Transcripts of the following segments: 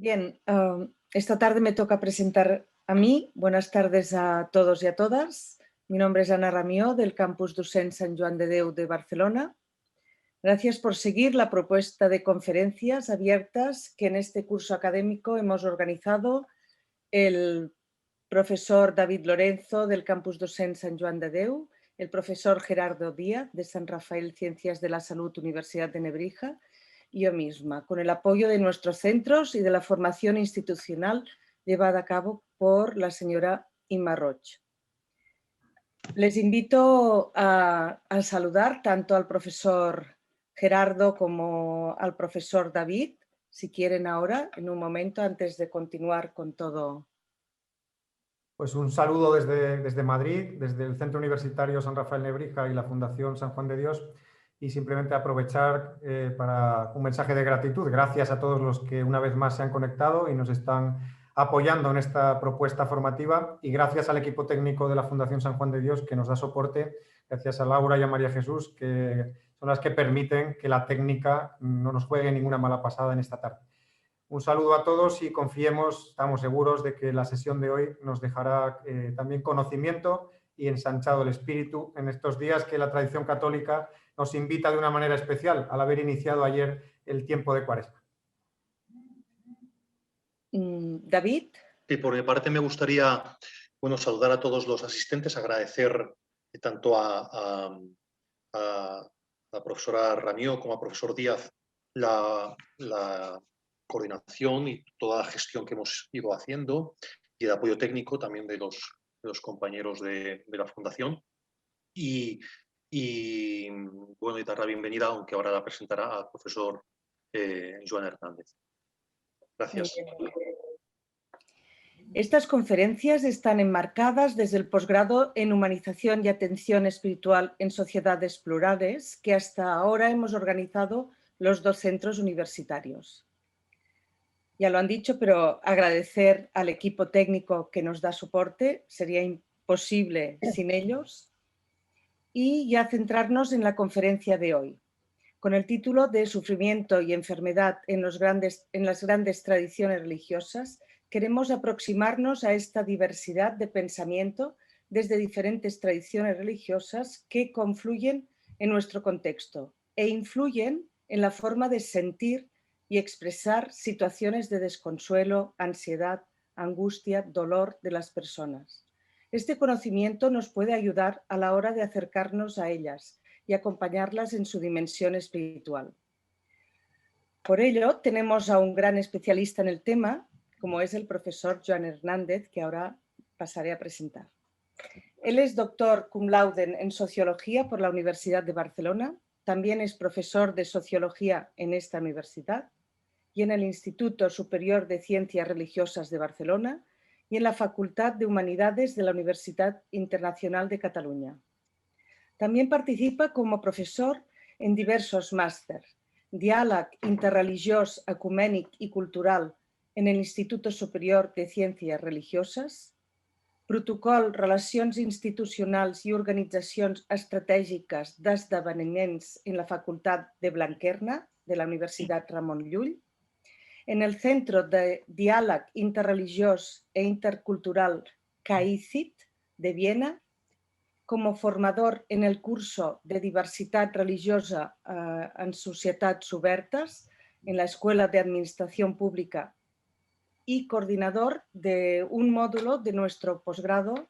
Bien, esta tarde me toca presentar a mí. Buenas tardes a todos y a todas. Mi nombre es Ana Ramió, del Campus Docent Sant Joan de Déu de Barcelona. Gracias por seguir la propuesta de conferencias abiertas que en este curso académico hemos organizado el profesor David Lorenzo, del Campus Docent Sant Joan de Déu, el profesor Gerardo Díaz, de San Rafael Ciencias de la Salud, Universidad de Nebrija, y yo misma, con el apoyo de nuestros centros y de la formación institucional llevada a cabo por la señora Imma Roig. Les invito a saludar tanto al profesor Gerardo como al profesor David, si quieren ahora, en un momento, antes de continuar con todo. Pues un saludo desde Madrid, desde el Centro Universitario San Rafael Nebrija y la Fundación San Juan de Dios, y simplemente aprovechar para un mensaje de gratitud. Gracias a todos los que una vez más se han conectado y nos están apoyando en esta propuesta formativa, y gracias al equipo técnico de la Fundación San Juan de Dios que nos da soporte, gracias a Laura y a María Jesús, que son las que permiten que la técnica no nos juegue ninguna mala pasada en esta tarde. Un saludo a todos y confiemos, estamos seguros de que la sesión de hoy nos dejará también conocimiento y ensanchado el espíritu en estos días que la tradición católica nos invita de una manera especial al haber iniciado ayer el tiempo de Cuaresma. David. Sí, por mi parte me gustaría saludar a todos los asistentes, agradecer tanto a la profesora Ramió como al profesor Díaz la coordinación y toda la gestión que hemos ido haciendo, y el apoyo técnico también de los compañeros de la Fundación. Y dar la bienvenida, aunque ahora la presentará, al profesor Joan Hernández. Gracias. Estas conferencias están enmarcadas desde el posgrado en Humanización y Atención Espiritual en Sociedades Plurales, que hasta ahora hemos organizado los dos centros universitarios. Ya lo han dicho, pero agradecer al equipo técnico que nos da soporte, sería imposible sin ellos. Y ya centrarnos en la conferencia de hoy, con el título de Sufrimiento y enfermedad en las grandes tradiciones religiosas. Queremos aproximarnos a esta diversidad de pensamiento desde diferentes tradiciones religiosas que confluyen en nuestro contexto e influyen en la forma de sentir y expresar situaciones de desconsuelo, ansiedad, angustia, dolor de las personas. Este conocimiento nos puede ayudar a la hora de acercarnos a ellas y acompañarlas en su dimensión espiritual. Por ello, tenemos a un gran especialista en el tema, como es el profesor Joan Hernández, que ahora pasaré a presentar. Él es doctor cum laude en Sociología por la Universidad de Barcelona, también es profesor de Sociología en esta universidad y en el Instituto Superior de Ciencias Religiosas de Barcelona y en la Facultad de Humanidades de la Universitat Internacional de Cataluña. También participa como profesor en diversos màsters: Diàleg interreligiós, ecumènic i cultural en el Instituto Superior de Ciencias Religiosas, Protocol, Relacions Institucionals i Organitzacions Estratègiques d'Esdeveniments en la Facultat de Blanquerna de la Universitat Ramon Llull, en el Centro de Diàleg Interreligiós e Intercultural CAICIT de Viena, como formador en el curso de Diversidad Religiosa en Societats Obertes en la Escuela de Administración Pública y coordinador de un módulo de nuestro posgrado,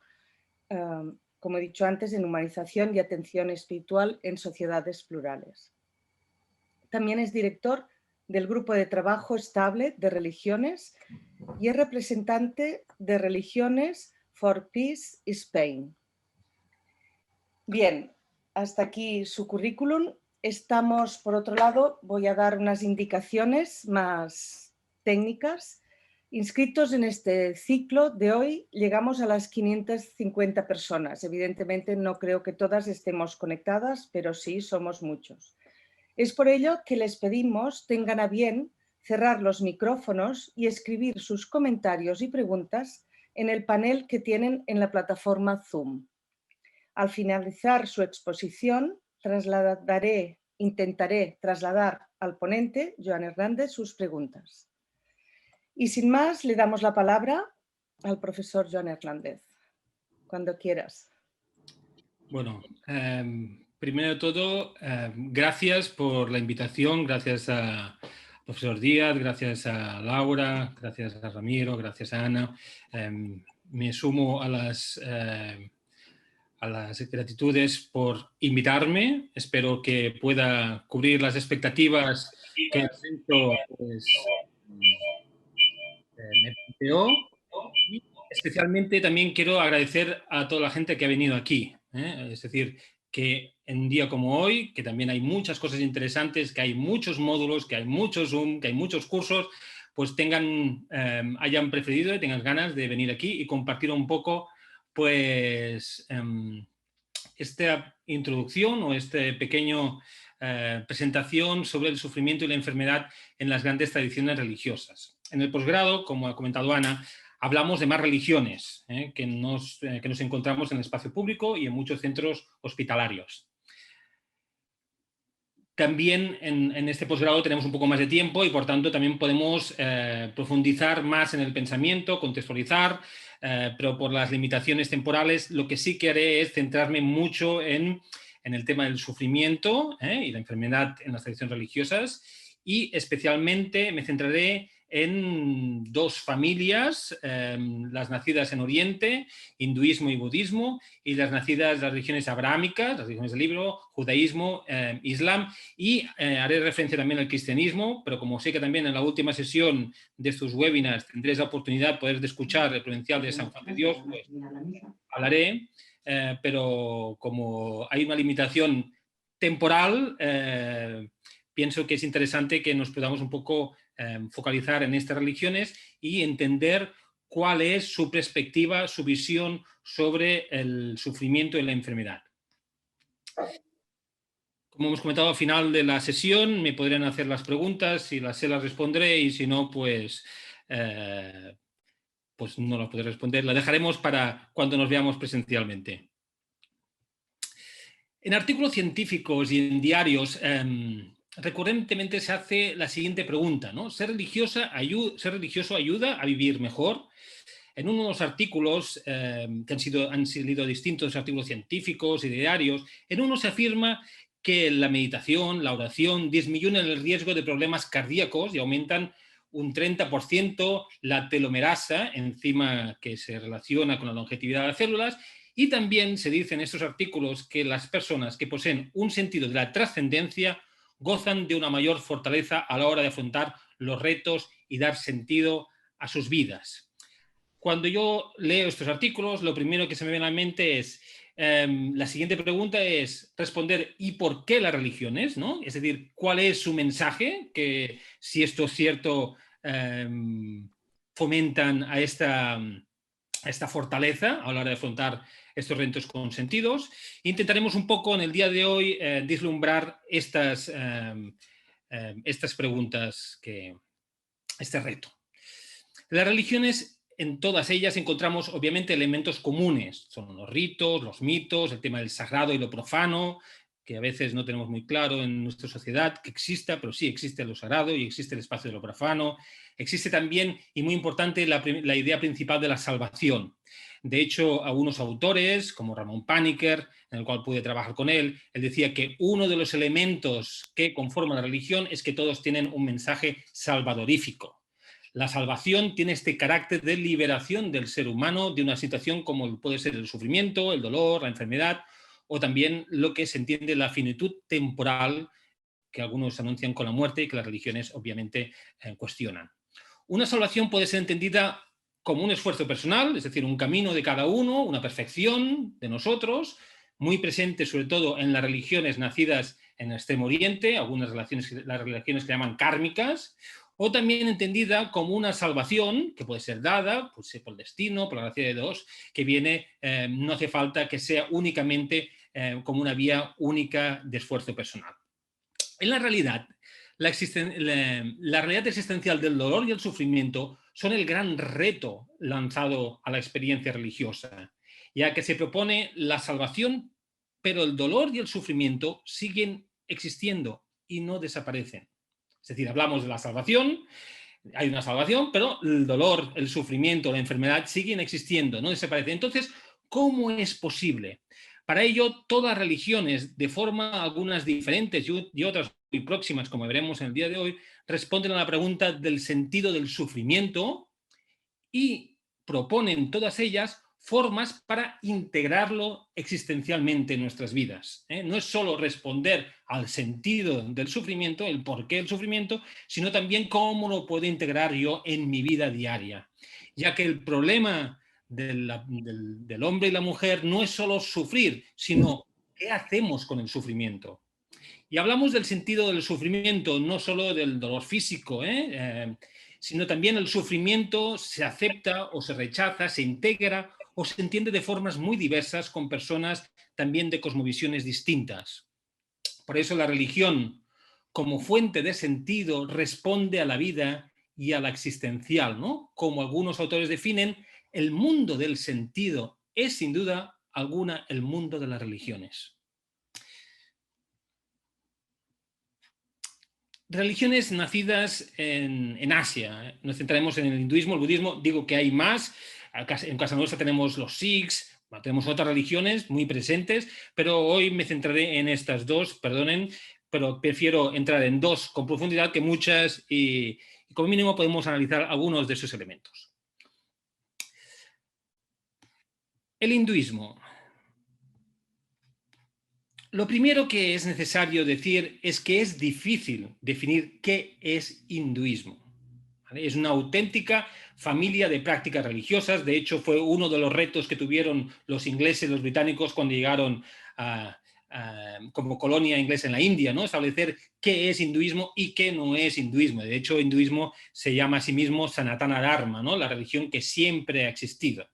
como he dicho antes, en Humanización y Atención Espiritual en Sociedades Plurales. También es director del Grupo de Trabajo Estable de Religiones y es representante de Religiones for Peace Spain. Bien, hasta aquí su currículum. Estamos, por otro lado, voy a dar unas indicaciones más técnicas. Inscritos en este ciclo de hoy, llegamos a las 550 personas. Evidentemente, no creo que todas estemos conectadas, pero sí somos muchos. Es por ello que les pedimos tengan a bien cerrar los micrófonos y escribir sus comentarios y preguntas en el panel que tienen en la plataforma Zoom. Al finalizar su exposición, intentaré trasladar al ponente, Joan Hernández, sus preguntas. Y sin más, le damos la palabra al profesor Joan Hernández, cuando quieras. Bueno, primero de todo, gracias por la invitación, gracias al profesor Díaz, gracias a Laura, gracias a Ramiro, gracias a Ana. Me sumo a las gratitudes por invitarme. Espero que pueda cubrir las expectativas que el evento me planteó. Y especialmente también quiero agradecer a toda la gente que ha venido aquí. Es decir, que en un día como hoy, que también hay muchas cosas interesantes, que hay muchos módulos, que hay muchos Zoom, que hay muchos cursos, pues hayan preferido y tengan ganas de venir aquí y compartir un poco, pues, esta introducción o este pequeño presentación sobre el sufrimiento y la enfermedad en las grandes tradiciones religiosas. En el posgrado, como ha comentado Ana, hablamos de más religiones que nos encontramos en el espacio público y en muchos centros hospitalarios. También en este posgrado tenemos un poco más de tiempo y por tanto también podemos profundizar más en el pensamiento, contextualizar, pero por las limitaciones temporales lo que sí que haré es centrarme mucho en el tema del sufrimiento y la enfermedad en las tradiciones religiosas, y especialmente me centraré en dos familias, las nacidas en Oriente, hinduismo y budismo, y las nacidas en las religiones abrahámicas, las religiones del libro, judaísmo, islam, y haré referencia también al cristianismo, pero como sé que también en la última sesión de estos webinars tendréis la oportunidad de escuchar el provincial de San Juan de Dios, pues hablaré, pero como hay una limitación temporal, pienso que es interesante que nos podamos un poco focalizar en estas religiones y entender cuál es su perspectiva, su visión sobre el sufrimiento y la enfermedad. Como hemos comentado al final de la sesión, me podrían hacer las preguntas, si las sé las responderé y si no, pues no las podré responder. La dejaremos para cuando nos veamos presencialmente. En artículos científicos y en diarios recurrentemente se hace la siguiente pregunta, ¿no? ¿Ser religioso ayuda a vivir mejor? En uno de los artículos, que han sido distintos artículos científicos y diarios, en uno se afirma que la meditación, la oración, disminuyen el riesgo de problemas cardíacos y aumentan un 30% la telomerasa, enzima que se relaciona con la longevidad de las células. Y también se dice en estos artículos que las personas que poseen un sentido de la trascendencia gozan de una mayor fortaleza a la hora de afrontar los retos y dar sentido a sus vidas. Cuando yo leo estos artículos, lo primero que se me viene a la mente es, la siguiente pregunta es responder ¿y por qué las religiones? ¿No? Es decir, ¿cuál es su mensaje? Que si esto es cierto, fomentan a esta fortaleza a la hora de afrontar estos retos con sentidos. Intentaremos un poco en el día de hoy vislumbrar estas preguntas, este reto. Las religiones, en todas ellas encontramos obviamente elementos comunes. Son los ritos, los mitos, el tema del sagrado y lo profano, que a veces no tenemos muy claro en nuestra sociedad que exista, pero sí existe lo sagrado y existe el espacio de lo profano. Existe también, y muy importante, la idea principal de la salvación. De hecho, algunos autores, como Ramón Paniker, en el cual pude trabajar con él decía que uno de los elementos que conforman la religión es que todos tienen un mensaje salvadorífico. La salvación tiene este carácter de liberación del ser humano de una situación como puede ser el sufrimiento, el dolor, la enfermedad, o también lo que se entiende la finitud temporal que algunos anuncian con la muerte y que las religiones obviamente cuestionan. Una salvación puede ser entendida como un esfuerzo personal, es decir, un camino de cada uno, una perfección de nosotros, muy presente sobre todo en las religiones nacidas en el Extremo Oriente, las religiones que llaman kármicas, o también entendida como una salvación que puede ser dada por el destino, por la gracia de Dios, que viene, no hace falta que sea únicamente como una vía única de esfuerzo personal. En la realidad, la realidad existencial del dolor y el sufrimiento son el gran reto lanzado a la experiencia religiosa, ya que se propone la salvación, pero el dolor y el sufrimiento siguen existiendo y no desaparecen. Es decir, hablamos de la salvación, hay una salvación, pero el dolor, el sufrimiento, la enfermedad siguen existiendo, no desaparecen. Entonces, ¿cómo es posible? Para ello, todas religiones, de forma algunas diferentes y otras muy próximas, como veremos en el día de hoy, responden a la pregunta del sentido del sufrimiento y proponen todas ellas formas para integrarlo existencialmente en nuestras vidas. No es solo responder al sentido del sufrimiento, el porqué del sufrimiento, sino también cómo lo puedo integrar yo en mi vida diaria. Ya que el problema del hombre y la mujer no es solo sufrir, sino qué hacemos con el sufrimiento. Y hablamos del sentido del sufrimiento, no solo del dolor físico, sino también el sufrimiento se acepta o se rechaza, se integra o se entiende de formas muy diversas con personas también de cosmovisiones distintas. Por eso la religión, como fuente de sentido, responde a la vida y a la existencial, ¿no? Como algunos autores definen, el mundo del sentido es sin duda alguna el mundo de las religiones. Religiones nacidas en Asia. Nos centraremos en el hinduismo, el budismo. Digo que hay más. En casa nuestra tenemos los Sikhs, tenemos otras religiones muy presentes, pero hoy me centraré en estas dos, perdonen, pero prefiero entrar en dos con profundidad que muchas y como mínimo podemos analizar algunos de esos elementos. El hinduismo. Lo primero que es necesario decir es que es difícil definir qué es hinduismo. ¿Vale? Es una auténtica familia de prácticas religiosas. De hecho, fue uno de los retos que tuvieron los ingleses, los británicos, cuando llegaron como colonia inglesa en la India, ¿no? Establecer qué es hinduismo y qué no es hinduismo. De hecho, hinduismo se llama a sí mismo Sanatana Dharma, ¿no? La religión que siempre ha existido.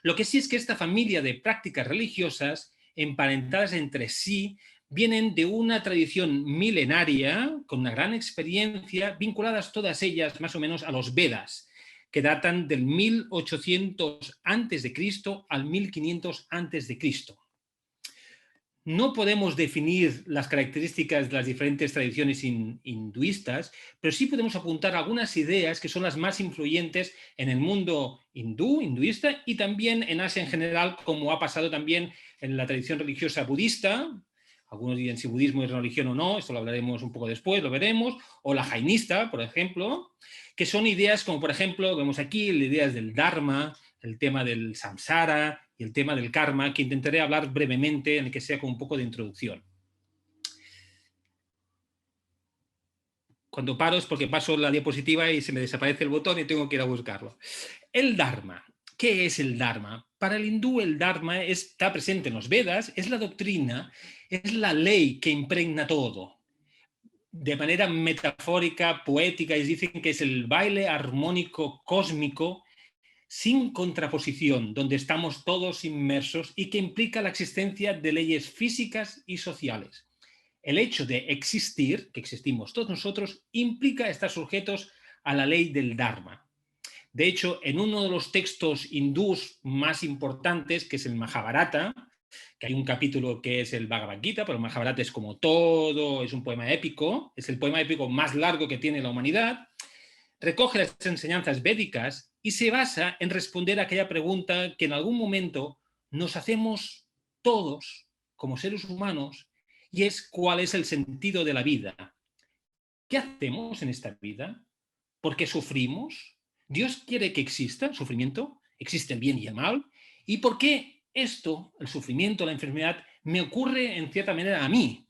Lo que sí es que esta familia de prácticas religiosas emparentadas entre sí, vienen de una tradición milenaria, con una gran experiencia, vinculadas todas ellas más o menos a los Vedas, que datan del 1800 a.C. al 1500 a.C. No podemos definir las características de las diferentes tradiciones hinduistas, pero sí podemos apuntar algunas ideas que son las más influyentes en el mundo hinduista y también en Asia en general, como ha pasado también en la tradición religiosa budista. Algunos dirán si budismo es religión o no, esto lo hablaremos un poco después, lo veremos, o la jainista, por ejemplo, que son ideas como, por ejemplo, vemos aquí, ideas del Dharma, el tema del samsara y el tema del karma, que intentaré hablar brevemente, en el que sea con un poco de introducción. Cuando paro es porque paso la diapositiva y se me desaparece el botón y tengo que ir a buscarlo. El Dharma. ¿Qué es el Dharma? Para el hindú el Dharma está presente en los Vedas, es la doctrina, es la ley que impregna todo. De manera metafórica, poética, y dicen que es el baile armónico cósmico sin contraposición, donde estamos todos inmersos y que implica la existencia de leyes físicas y sociales. El hecho de existir, que existimos todos nosotros, implica estar sujetos a la ley del Dharma. De hecho, en uno de los textos hindús más importantes, que es el Mahabharata, que hay un capítulo que es el Bhagavad Gita, pero el Mahabharata es como todo, es un poema épico, es el poema épico más largo que tiene la humanidad, recoge las enseñanzas védicas y se basa en responder a aquella pregunta que en algún momento nos hacemos todos como seres humanos, y es ¿cuál es el sentido de la vida? ¿Qué hacemos en esta vida? ¿Por qué sufrimos? ¿Dios quiere que exista el sufrimiento? ¿Existe el bien y el mal? ¿Y por qué esto, el sufrimiento, la enfermedad, me ocurre en cierta manera a mí?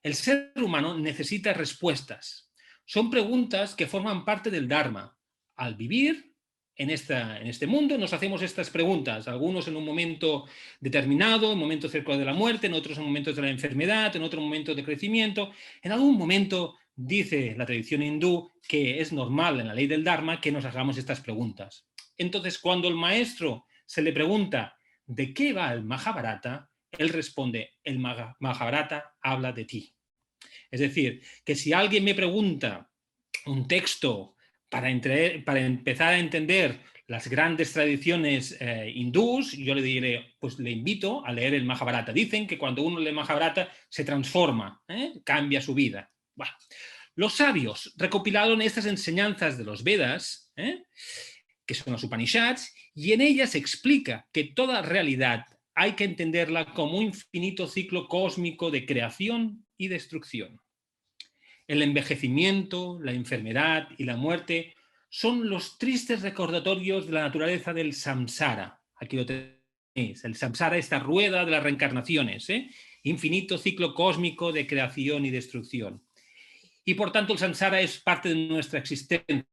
El ser humano necesita respuestas. Son preguntas que forman parte del Dharma. Al vivir en este mundo nos hacemos estas preguntas, algunos en un momento determinado, en momentos cerca de la muerte, en otros en momentos de la enfermedad, en otro momento de crecimiento. En algún momento dice la tradición hindú que es normal en la ley del Dharma que nos hagamos estas preguntas. Entonces, cuando el maestro se le pregunta ¿de qué va el Mahabharata?, él responde, el Mahabharata habla de ti. Es decir, que si alguien me pregunta un texto para empezar a entender las grandes tradiciones hindús, yo le diré, pues le invito a leer el Mahabharata. Dicen que cuando uno lee el Mahabharata se transforma, cambia su vida. Bueno, Los sabios recopilaron estas enseñanzas de los Vedas, que son los Upanishads, y en ellas se explica que toda realidad hay que entenderla como un infinito ciclo cósmico de creación y destrucción. El envejecimiento, la enfermedad y la muerte son los tristes recordatorios de la naturaleza del samsara. Aquí lo tenéis. El samsara, esta rueda de las reencarnaciones, infinito ciclo cósmico de creación y destrucción. Y por tanto el samsara es parte de nuestra existencia.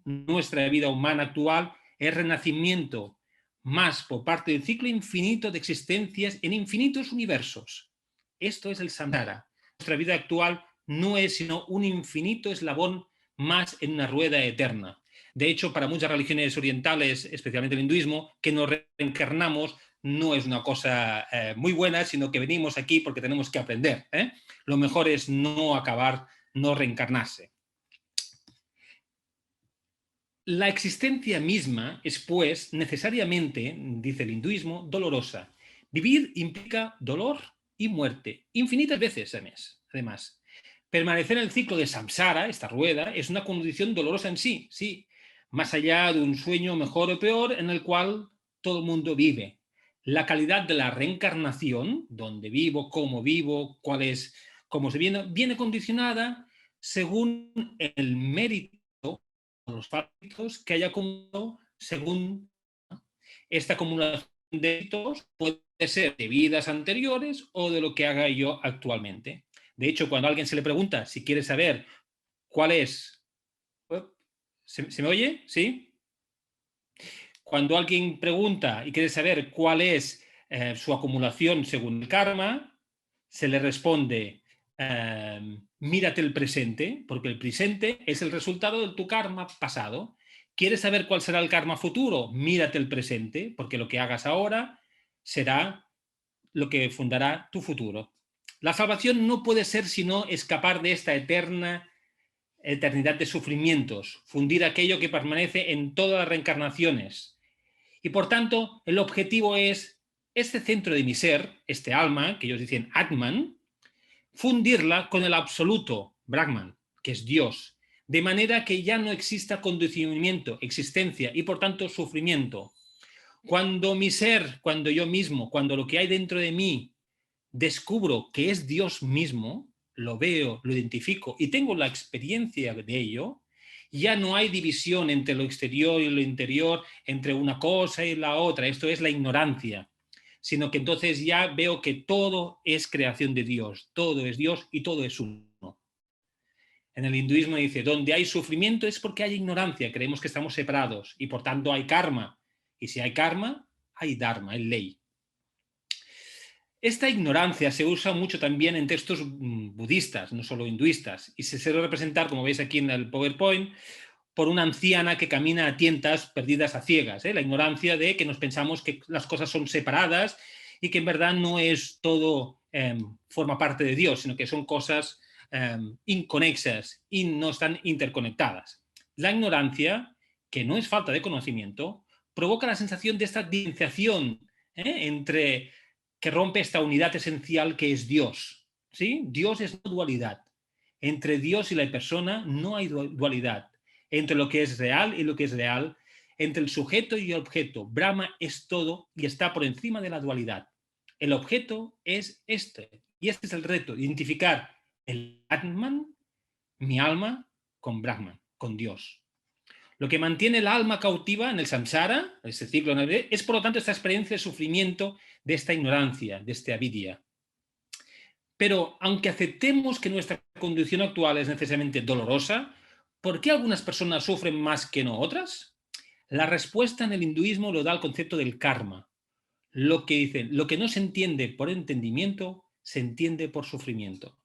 Nuestra vida humana actual es renacimiento más por parte del ciclo infinito de existencias en infinitos universos. Esto es el samsara. Nuestra vida actual no es sino un infinito eslabón más en una rueda eterna. De hecho, para muchas religiones orientales, especialmente el hinduismo, que nos reencarnamos no es una cosa muy buena, sino que venimos aquí porque tenemos que aprender. Lo mejor es no acabar, no reencarnarse. La existencia misma es, pues, necesariamente, dice el hinduismo, dolorosa. Vivir implica dolor y muerte, infinitas veces además. Permanecer en el ciclo de samsara, esta rueda, es una condición dolorosa en sí, sí, más allá de un sueño mejor o peor en el cual todo el mundo vive. La calidad de la reencarnación, donde vivo, cuál es, cómo se viene condicionada según el mérito, los méritos que haya acumulado según esta acumulación de méritos puede ser de vidas anteriores o de lo que haga yo actualmente. De hecho, cuando a alguien se le pregunta si quiere saber cuál es... ¿Se me oye? ¿Sí? Cuando alguien pregunta y quiere saber cuál es su acumulación según el karma, se le responde, mírate el presente, porque el presente es el resultado de tu karma pasado. ¿Quieres saber cuál será el karma futuro? Mírate el presente, porque lo que hagas ahora será lo que fundará tu futuro. La salvación no puede ser sino escapar de esta eternidad de sufrimientos, fundir aquello que permanece en todas las reencarnaciones. Y por tanto, el objetivo es este centro de mi ser, este alma, que ellos dicen Atman, fundirla con el absoluto, Brahman, que es Dios, de manera que ya no exista condicionamiento, existencia y por tanto sufrimiento. Cuando mi ser, cuando yo mismo, cuando lo que hay dentro de mí descubro que es Dios mismo, lo veo, lo identifico y tengo la experiencia de ello, ya no hay división entre lo exterior y lo interior, entre una cosa y la otra. Esto es la ignorancia. Sino que entonces ya veo que todo es creación de Dios, todo es Dios y todo es uno. En el hinduismo dice, donde hay sufrimiento es porque hay ignorancia, creemos que estamos separados y por tanto hay karma. Y si hay karma, hay dharma, hay ley. Esta ignorancia se usa mucho también en textos budistas, no solo hinduistas, y se suele representar, como veis aquí en el PowerPoint, por una anciana que camina a tientas perdidas a ciegas. La ignorancia de que nos pensamos que las cosas son separadas y que en verdad no es todo forma parte de Dios, sino que son cosas inconexas y no están interconectadas. La ignorancia, que no es falta de conocimiento, provoca la sensación de esta diferenciación entre que rompe esta unidad esencial que es Dios. ¿Sí? Dios es no dualidad. Entre Dios y la persona no hay dualidad. Entre lo que es real y lo que es real, entre el sujeto y el objeto. Brahma es todo y está por encima de la dualidad. El objeto es este. Y este es el reto, identificar el Atman, mi alma, con Brahman, con Dios. Lo que mantiene el alma cautiva en el samsara, ese ciclo, es por lo tanto esta experiencia de sufrimiento, de esta ignorancia, de este avidya. Pero aunque aceptemos que nuestra condición actual es necesariamente dolorosa, ¿por qué algunas personas sufren más que no otras? La respuesta en el hinduismo lo da el concepto del karma. Lo que dicen, lo que no se entiende por entendimiento, se entiende por sufrimiento.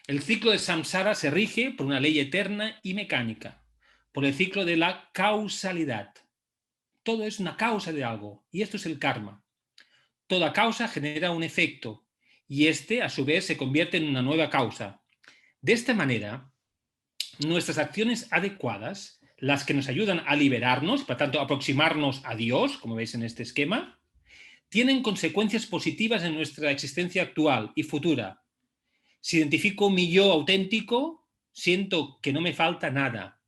El ciclo de samsara se rige por una ley eterna y mecánica, por el ciclo de la causalidad. Todo es una causa de algo, y esto es el karma. Toda causa genera un efecto, y este, a su vez, se convierte en una nueva causa. De esta manera, nuestras acciones adecuadas, las que nos ayudan a liberarnos, por tanto, a aproximarnos a Dios, como veis en este esquema, tienen consecuencias positivas en nuestra existencia actual y futura. Si identifico mi yo auténtico, siento que no me falta nada.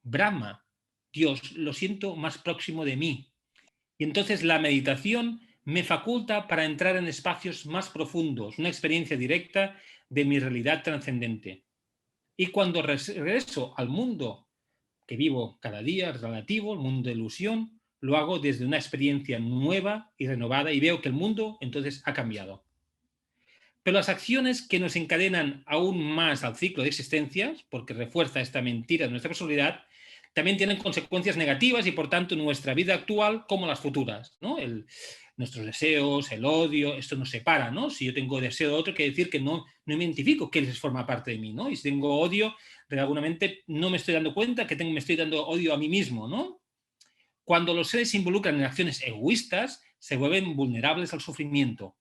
Brahma, Dios, lo siento más próximo de mí. Y entonces la meditación me faculta para entrar en espacios más profundos, una experiencia directa de mi realidad trascendente. Y cuando regreso al mundo que vivo cada día, relativo, el mundo de ilusión, lo hago desde una experiencia nueva y renovada y veo que el mundo entonces ha cambiado. Pero las acciones que nos encadenan aún más al ciclo de existencias, porque refuerza esta mentira de nuestra personalidad, también tienen consecuencias negativas y por tanto nuestra vida actual como las futuras, ¿no? Nuestros deseos, el odio, esto nos separa, ¿no? Si yo tengo deseo de otro, quiere decir que no me identifico que él forma parte de mí, ¿no? Y si tengo odio, regularmente no me estoy dando cuenta que me estoy dando odio a mí mismo, ¿no? Cuando los seres se involucran en acciones egoístas, se vuelven vulnerables al sufrimiento.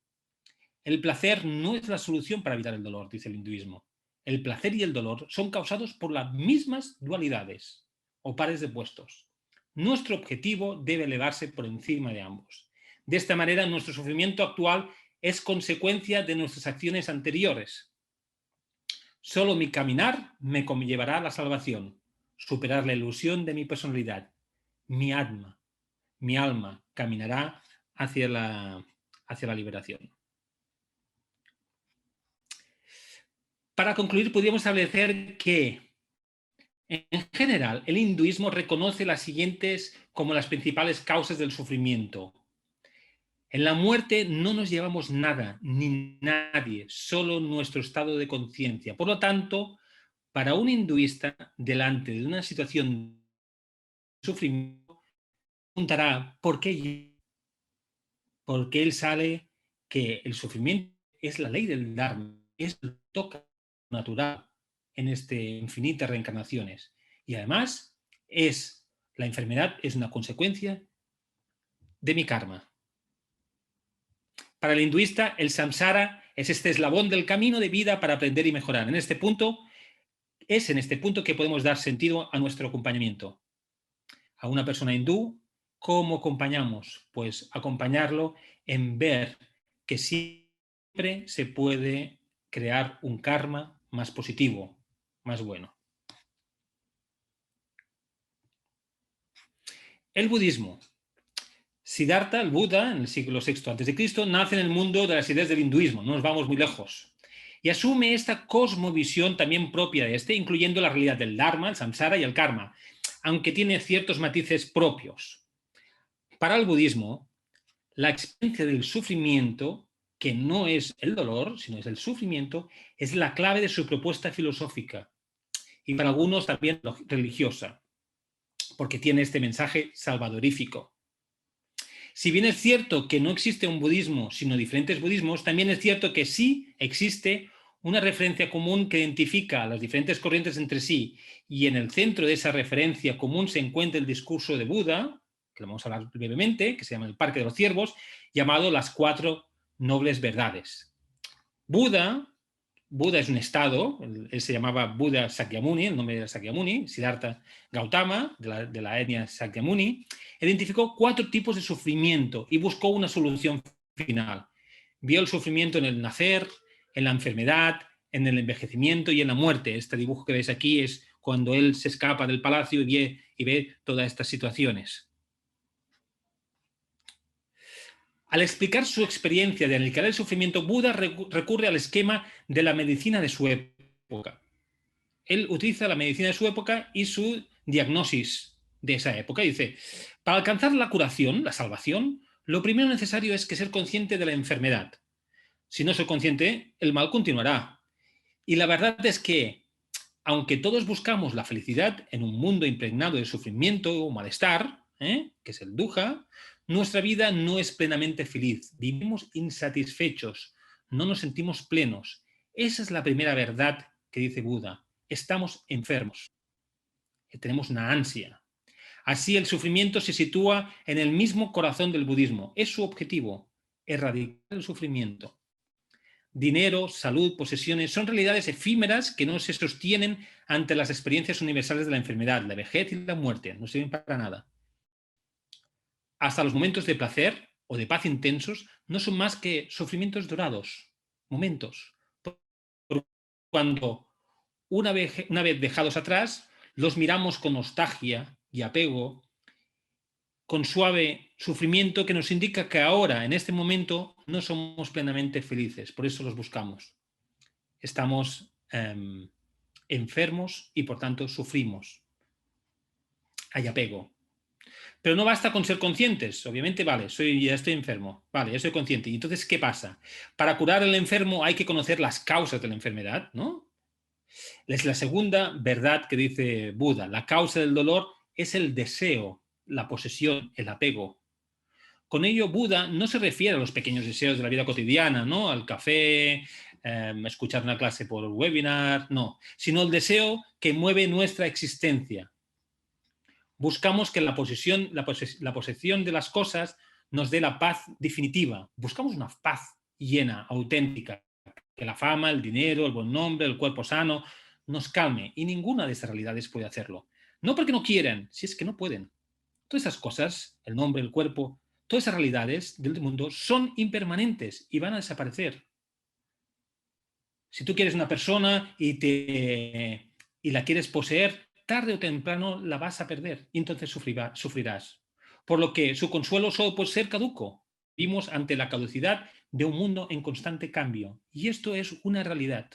El placer no es la solución para evitar el dolor, dice el hinduismo. El placer y el dolor son causados por las mismas dualidades o pares de opuestos. Nuestro objetivo debe elevarse por encima de ambos. De esta manera, nuestro sufrimiento actual es consecuencia de nuestras acciones anteriores. Solo mi caminar me llevará a la salvación, superar la ilusión de mi personalidad. Mi alma caminará hacia la liberación. Para concluir, podríamos establecer que, en general, el hinduismo reconoce las siguientes como las principales causas del sufrimiento. En la muerte no nos llevamos nada, ni nadie, solo nuestro estado de conciencia. Por lo tanto, para un hinduista, delante de una situación de sufrimiento, preguntará ¿por qué? Porque él sabe que el sufrimiento es la ley del Dharma, es lo que toca natural en infinitas reencarnaciones. Y además, la enfermedad es una consecuencia de mi karma. Para el hinduista, el samsara es este eslabón del camino de vida para aprender y mejorar. En este punto que podemos dar sentido a nuestro acompañamiento. A una persona hindú, ¿cómo acompañamos? Pues acompañarlo en ver que siempre se puede crear un karma más positivo, más bueno. El budismo. Siddhartha, el Buda, en el siglo VI a.C., nace en el mundo de las ideas del hinduismo, no nos vamos muy lejos, y asume esta cosmovisión también propia de incluyendo la realidad del Dharma, el samsara y el karma, aunque tiene ciertos matices propios. Para el budismo, la experiencia del sufrimiento, que no es el dolor, sino es el sufrimiento, es la clave de su propuesta filosófica y para algunos también religiosa, porque tiene este mensaje salvadorífico. Si bien es cierto que no existe un budismo, sino diferentes budismos, también es cierto que sí existe una referencia común que identifica a las diferentes corrientes entre sí, y en el centro de esa referencia común se encuentra el discurso de Buda, que lo vamos a hablar brevemente, que se llama El Parque de los Ciervos, llamado Las Cuatro Nobles Verdades. Buda es un estado, él se llamaba Buda Sakyamuni, el nombre era Sakyamuni, Siddhartha Gautama, de la etnia Sakyamuni, identificó 4 tipos de sufrimiento y buscó una solución final. Vio el sufrimiento en el nacer, en la enfermedad, en el envejecimiento y en la muerte. Este dibujo que veis aquí es cuando él se escapa del palacio y ve todas estas situaciones. Al explicar su experiencia de aniquilar el sufrimiento, Buda recurre al esquema de la medicina de su época. Él utiliza la medicina de su época y su diagnosis de esa época. Dice, para alcanzar la curación, la salvación, lo primero necesario es ser consciente de la enfermedad. Si no soy consciente, el mal continuará. Y la verdad es que, aunque todos buscamos la felicidad en un mundo impregnado de sufrimiento o malestar, que es el dukkha, nuestra vida no es plenamente feliz. Vivimos insatisfechos, no nos sentimos plenos. Esa es la primera verdad que dice Buda. Estamos enfermos. Tenemos una ansia. Así el sufrimiento se sitúa en el mismo corazón del budismo. Es su objetivo, erradicar el sufrimiento. Dinero, salud, posesiones son realidades efímeras que no se sostienen ante las experiencias universales de la enfermedad, la vejez y la muerte. No sirven para nada. Hasta los momentos de placer o de paz intensos no son más que sufrimientos dorados, momentos. Por cuando una vez dejados atrás, los miramos con nostalgia y apego, con suave sufrimiento que nos indica que ahora, en este momento, no somos plenamente felices. Por eso los buscamos. Estamos enfermos y, por tanto, sufrimos. Hay apego. Pero no basta con ser conscientes. Obviamente, vale, ya estoy enfermo. Vale, ya soy consciente. ¿Y entonces qué pasa? Para curar al enfermo hay que conocer las causas de la enfermedad, ¿no? Es la segunda verdad que dice Buda. La causa del dolor es el deseo, la posesión, el apego. Con ello, Buda no se refiere a los pequeños deseos de la vida cotidiana, ¿no? Al café, escuchar una clase por webinar, no. Sino el deseo que mueve nuestra existencia. Buscamos que la posesión de las cosas nos dé la paz definitiva. Buscamos una paz llena, auténtica. Que la fama, el dinero, el buen nombre, el cuerpo sano nos calme. Y ninguna de estas realidades puede hacerlo. No porque no quieran, si es que no pueden. Todas esas cosas, el nombre, el cuerpo, todas esas realidades del mundo son impermanentes y van a desaparecer. Si tú quieres una persona y la quieres poseer, tarde o temprano la vas a perder y entonces sufrirás. Por lo que su consuelo solo puede ser caduco. Vivimos ante la caducidad de un mundo en constante cambio y esto es una realidad.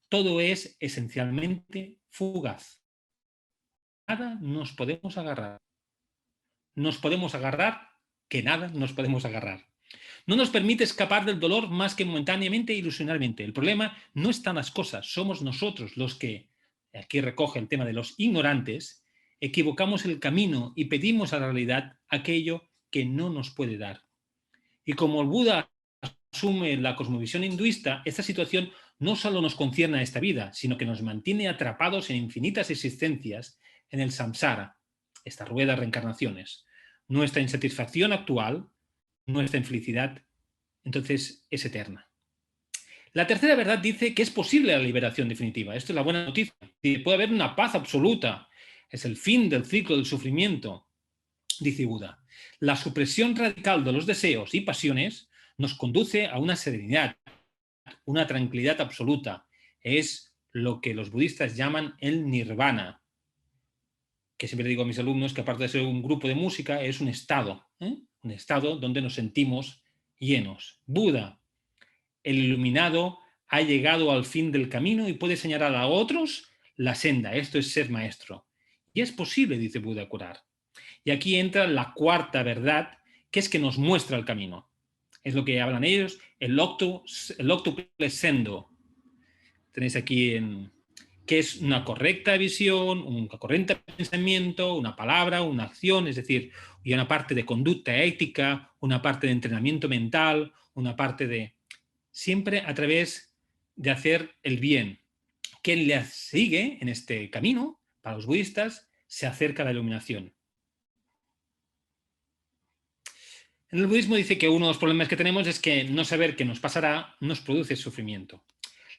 Todo es esencialmente fugaz. Nada nos podemos agarrar. Nos podemos agarrar que nada nos podemos agarrar. No nos permite escapar del dolor más que momentáneamente e ilusionalmente. El problema no están las cosas, somos nosotros los que, aquí recoge el tema de los ignorantes, equivocamos el camino y pedimos a la realidad aquello que no nos puede dar. Y como el Buda asume la cosmovisión hinduista, esta situación no solo nos concierne a esta vida, sino que nos mantiene atrapados en infinitas existencias en el samsara, esta rueda de reencarnaciones. Nuestra insatisfacción actual, nuestra infelicidad, entonces es eterna. La tercera verdad dice que es posible la liberación definitiva. Esto es la buena noticia. Puede haber una paz absoluta. Es el fin del ciclo del sufrimiento, dice Buda. La supresión radical de los deseos y pasiones nos conduce a una serenidad, una tranquilidad absoluta. Es lo que los budistas llaman el nirvana, que siempre digo a mis alumnos que aparte de ser un grupo de música, es un estado donde nos sentimos llenos. Buda, el iluminado, ha llegado al fin del camino y puede señalar a otros la senda. Esto es ser maestro. Y es posible, dice Buda, curar. Y aquí entra la cuarta verdad, que es que nos muestra el camino. Es lo que hablan ellos, el octuple sendo. Tenéis aquí que es una correcta visión, un correcto pensamiento, una palabra, una acción, es decir, y una parte de conducta ética, una parte de entrenamiento mental, una parte de... Siempre a través de hacer el bien. Quien le sigue en este camino, para los budistas, se acerca a la iluminación. En el budismo dice que uno de los problemas que tenemos es que no saber qué nos pasará nos produce sufrimiento.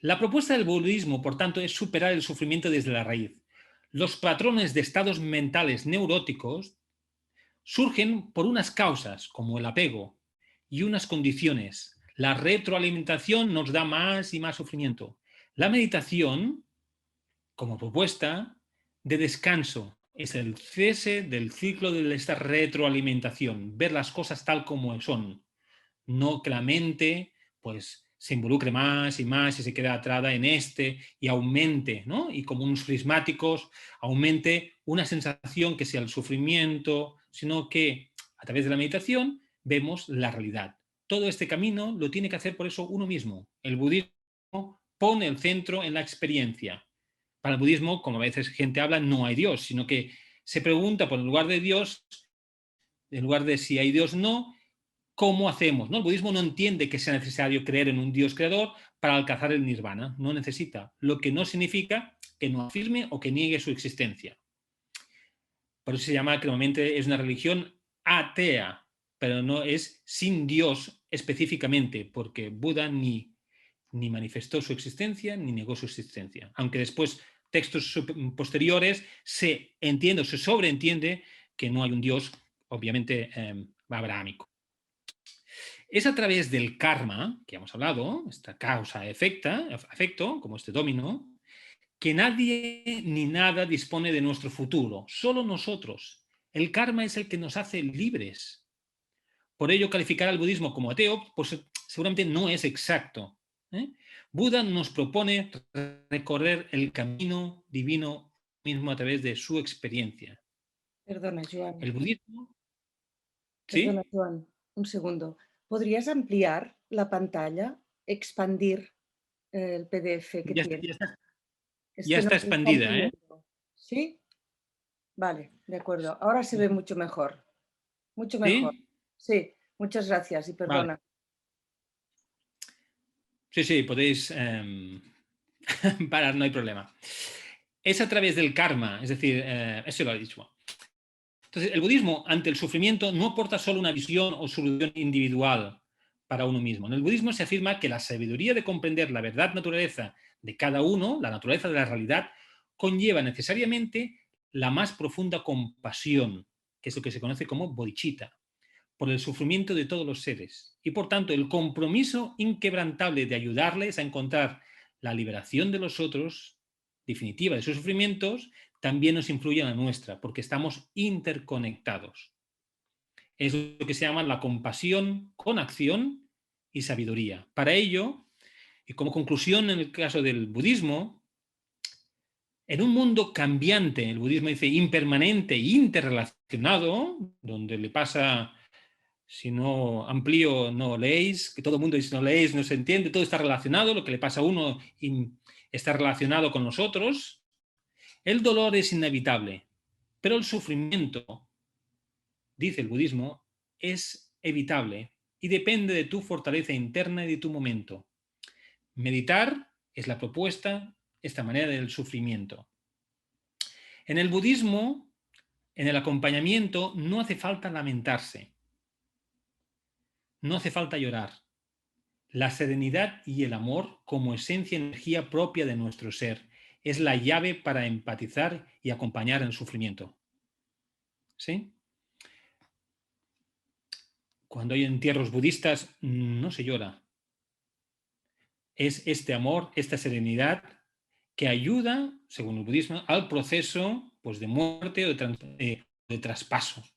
La propuesta del budismo, por tanto, es superar el sufrimiento desde la raíz. Los patrones de estados mentales neuróticos surgen por unas causas, como el apego, y unas condiciones. La retroalimentación nos da más y más sufrimiento. La meditación, como propuesta de descanso, es el cese del ciclo de esta retroalimentación, ver las cosas tal como son, no que la mente pues se involucre más y más y se quede atrada en y aumente, ¿no? Y como unos prismáticos aumente una sensación que sea el sufrimiento, sino que a través de la meditación vemos la realidad. Todo este camino lo tiene que hacer por eso uno mismo. El budismo pone el centro en la experiencia. Para el budismo, como a veces gente habla, no hay Dios, sino que se pregunta por el lugar de Dios, en lugar de si hay Dios no, ¿cómo hacemos? ¿No? El budismo no entiende que sea necesario creer en un Dios creador para alcanzar el nirvana. No necesita. Lo que no significa que no afirme o que niegue su existencia. Por eso se llama que normalmente es una religión atea, pero no es sin Dios específicamente, porque Buda ni manifestó su existencia ni negó su existencia. Aunque después textos posteriores se sobreentiende que no hay un Dios, obviamente, abrahámico. Es a través del karma, que hemos hablado, esta causa-efecto, como este dominó, que nadie ni nada dispone de nuestro futuro, solo nosotros. El karma es el que nos hace libres. Por ello, calificar al budismo como ateo, pues seguramente no es exacto. Buda nos propone recorrer el camino divino mismo a través de su experiencia. Perdona, Joan. El budismo... Perdona, ¿Sí? Joan, un segundo. ¿Podrías ampliar la pantalla, expandir el PDF que tiene? Es Ya que no está lo estamos expandida, ¿eh? viendo. ¿Sí? Vale, de acuerdo. Ahora se ve mucho mejor. Mucho mejor. ¿Sí? Sí, muchas gracias y perdona. Vale. Sí, podéis parar, no hay problema. Es a través del karma, es decir, eso lo he dicho. Entonces, el budismo, ante el sufrimiento, no aporta solo una visión o solución individual para uno mismo. En el budismo se afirma que la sabiduría de comprender la verdad naturaleza de cada uno, la naturaleza de la realidad, conlleva necesariamente la más profunda compasión, que es lo que se conoce como bodhicitta, por el sufrimiento de todos los seres. Y por tanto, el compromiso inquebrantable de ayudarles a encontrar la liberación de los otros, definitiva de sus sufrimientos, también nos influye en la nuestra, porque estamos interconectados. Es lo que se llama la compasión con acción y sabiduría. Para ello, y como conclusión en el caso del budismo, en un mundo cambiante, el budismo dice impermanente e interrelacionado, donde le pasa, si no amplío no leéis, que todo el mundo dice no leéis, no se entiende, todo está relacionado, lo que le pasa a uno está relacionado con los otros. El dolor es inevitable, pero el sufrimiento, dice el budismo, es evitable y depende de tu fortaleza interna y de tu momento. Meditar es la propuesta, esta manera del sufrimiento. En el budismo, en el acompañamiento, no hace falta lamentarse, no hace falta llorar. La serenidad y el amor, como esencia y energía propia de nuestro ser, es la llave para empatizar y acompañar el sufrimiento. ¿Sí? Cuando hay entierros budistas, no se llora. Es este amor, esta serenidad, que ayuda, según el budismo, al proceso pues, de muerte o de traspaso.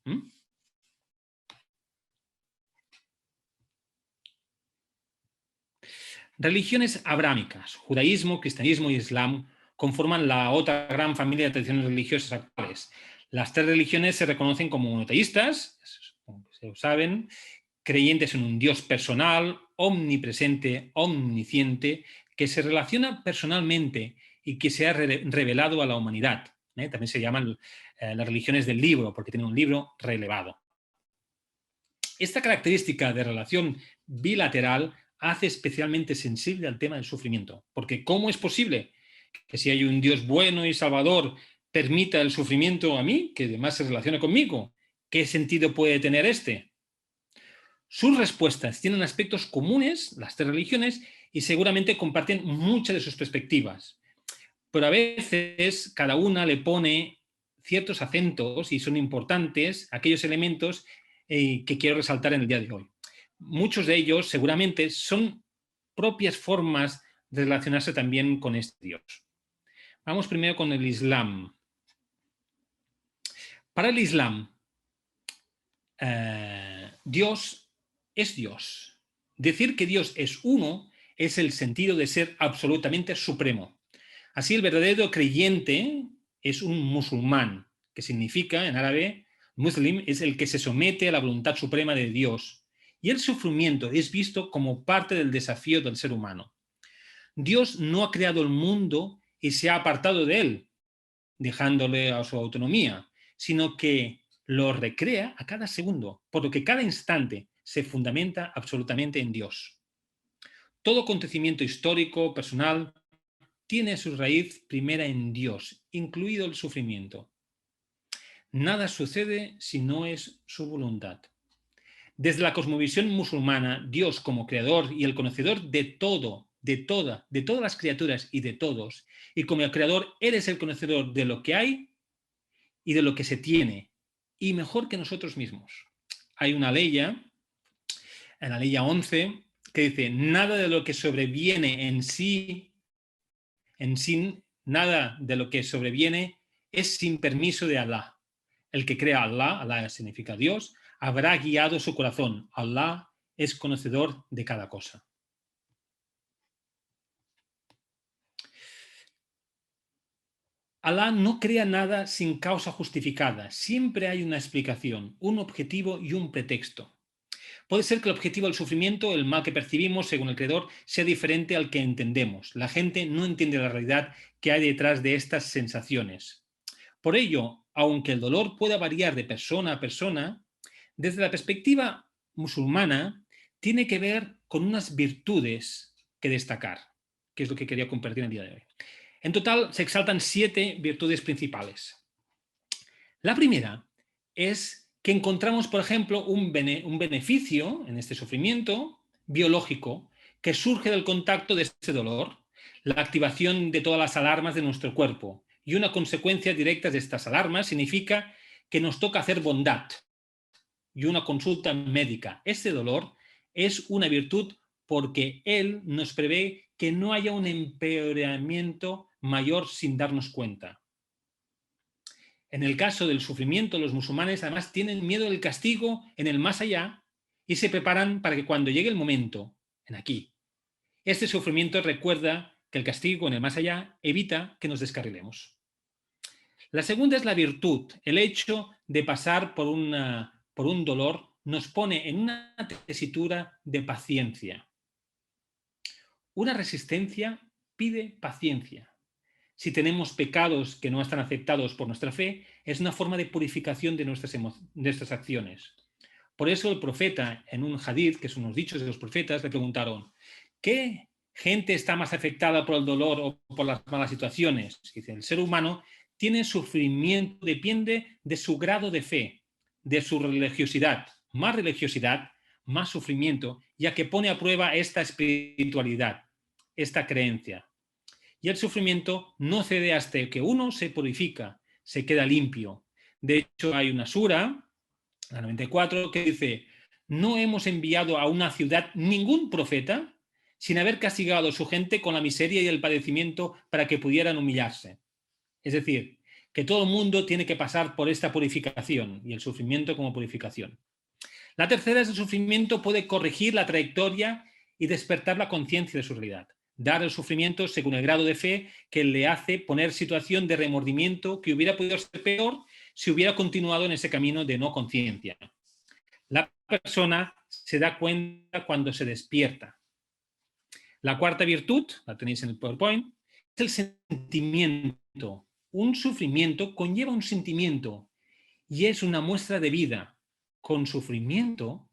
Religiones abrámicas, judaísmo, cristianismo y islam, conforman la otra gran familia de tradiciones religiosas actuales. Las tres religiones se reconocen como monoteístas, como se saben, creyentes en un Dios personal, omnipresente, omnisciente, que se relaciona personalmente y que se ha revelado a la humanidad. También se llaman las religiones del libro, porque tienen un libro relevado. Esta característica de relación bilateral hace especialmente sensible al tema del sufrimiento, porque ¿cómo es posible que si hay un Dios bueno y salvador permita el sufrimiento a mí, que además se relaciona conmigo? ¿Qué sentido puede tener este? Sus respuestas tienen aspectos comunes, las tres religiones, y seguramente comparten muchas de sus perspectivas. Pero a veces cada una le pone ciertos acentos y son importantes aquellos elementos que quiero resaltar en el día de hoy. Muchos de ellos seguramente son propias formas de relacionarse también con este Dios. Vamos primero con el Islam. Para el Islam, Dios es Dios. Decir que Dios es uno es el sentido de ser absolutamente supremo. Así, el verdadero creyente es un musulmán, que significa, en árabe, muslim es el que se somete a la voluntad suprema de Dios. Y el sufrimiento es visto como parte del desafío del ser humano. Dios no ha creado el mundo y se ha apartado de él, dejándole a su autonomía, sino que lo recrea a cada segundo, por lo que cada instante se fundamenta absolutamente en Dios. Todo acontecimiento histórico, personal, tiene su raíz primera en Dios, incluido el sufrimiento. Nada sucede si no es su voluntad. Desde la cosmovisión musulmana, Dios como creador y el conocedor de todo, de todas las criaturas y de todos, y como el creador, Él es el conocedor de lo que hay y de lo que se tiene, y mejor que nosotros mismos. Hay una ley en la ley 11, que dice, nada de lo que sobreviene en sí, nada de lo que sobreviene es sin permiso de Alá. El que crea a Allah, Allah significa Dios, habrá guiado su corazón. Allah es conocedor de cada cosa. Allah no crea nada sin causa justificada. Siempre hay una explicación, un objetivo y un pretexto. Puede ser que el objetivo del sufrimiento, el mal que percibimos según el creador, sea diferente al que entendemos. La gente no entiende la realidad que hay detrás de estas sensaciones. Por ello, aunque el dolor pueda variar de persona a persona, desde la perspectiva musulmana tiene que ver con unas virtudes que destacar, que es lo que quería compartir el día de hoy. En total se exaltan 7 virtudes principales. La primera es que encontramos, por ejemplo, un beneficio en este sufrimiento biológico que surge del contacto de este dolor, la activación de todas las alarmas de nuestro cuerpo. Y una consecuencia directa de estas alarmas significa que nos toca hacer bondad y una consulta médica. Este dolor es una virtud porque él nos prevé que no haya un empeoramiento mayor sin darnos cuenta. En el caso del sufrimiento, los musulmanes además tienen miedo del castigo en el más allá y se preparan para que cuando llegue el momento, en aquí, este sufrimiento recuerda que el castigo en el más allá evita que nos descarrilemos. La segunda es la virtud. El hecho de pasar por un dolor nos pone en una tesitura de paciencia. Una resistencia pide paciencia. Si tenemos pecados que no están aceptados por nuestra fe, es una forma de purificación de nuestras acciones. Por eso el profeta, en un hadith, que son unos dichos de los profetas, le preguntaron, ¿qué gente está más afectada por el dolor o por las malas situaciones? Dice, el ser humano tiene sufrimiento, depende de su grado de fe, de su religiosidad. Más religiosidad, más sufrimiento, ya que pone a prueba esta espiritualidad, esta creencia. Y el sufrimiento no cede hasta que uno se purifica, se queda limpio. De hecho, hay una sura, la 94, que dice, no hemos enviado a una ciudad ningún profeta sin haber castigado a su gente con la miseria y el padecimiento para que pudieran humillarse. Es decir, que todo el mundo tiene que pasar por esta purificación y el sufrimiento como purificación. La tercera es el sufrimiento puede corregir la trayectoria y despertar la conciencia de su realidad. Dar el sufrimiento según el grado de fe que le hace poner situación de remordimiento que hubiera podido ser peor si hubiera continuado en ese camino de no conciencia. La persona se da cuenta cuando se despierta. La cuarta virtud, la tenéis en el PowerPoint, es el sentimiento. Un sufrimiento conlleva un sentimiento y es una muestra de vida. Con sufrimiento,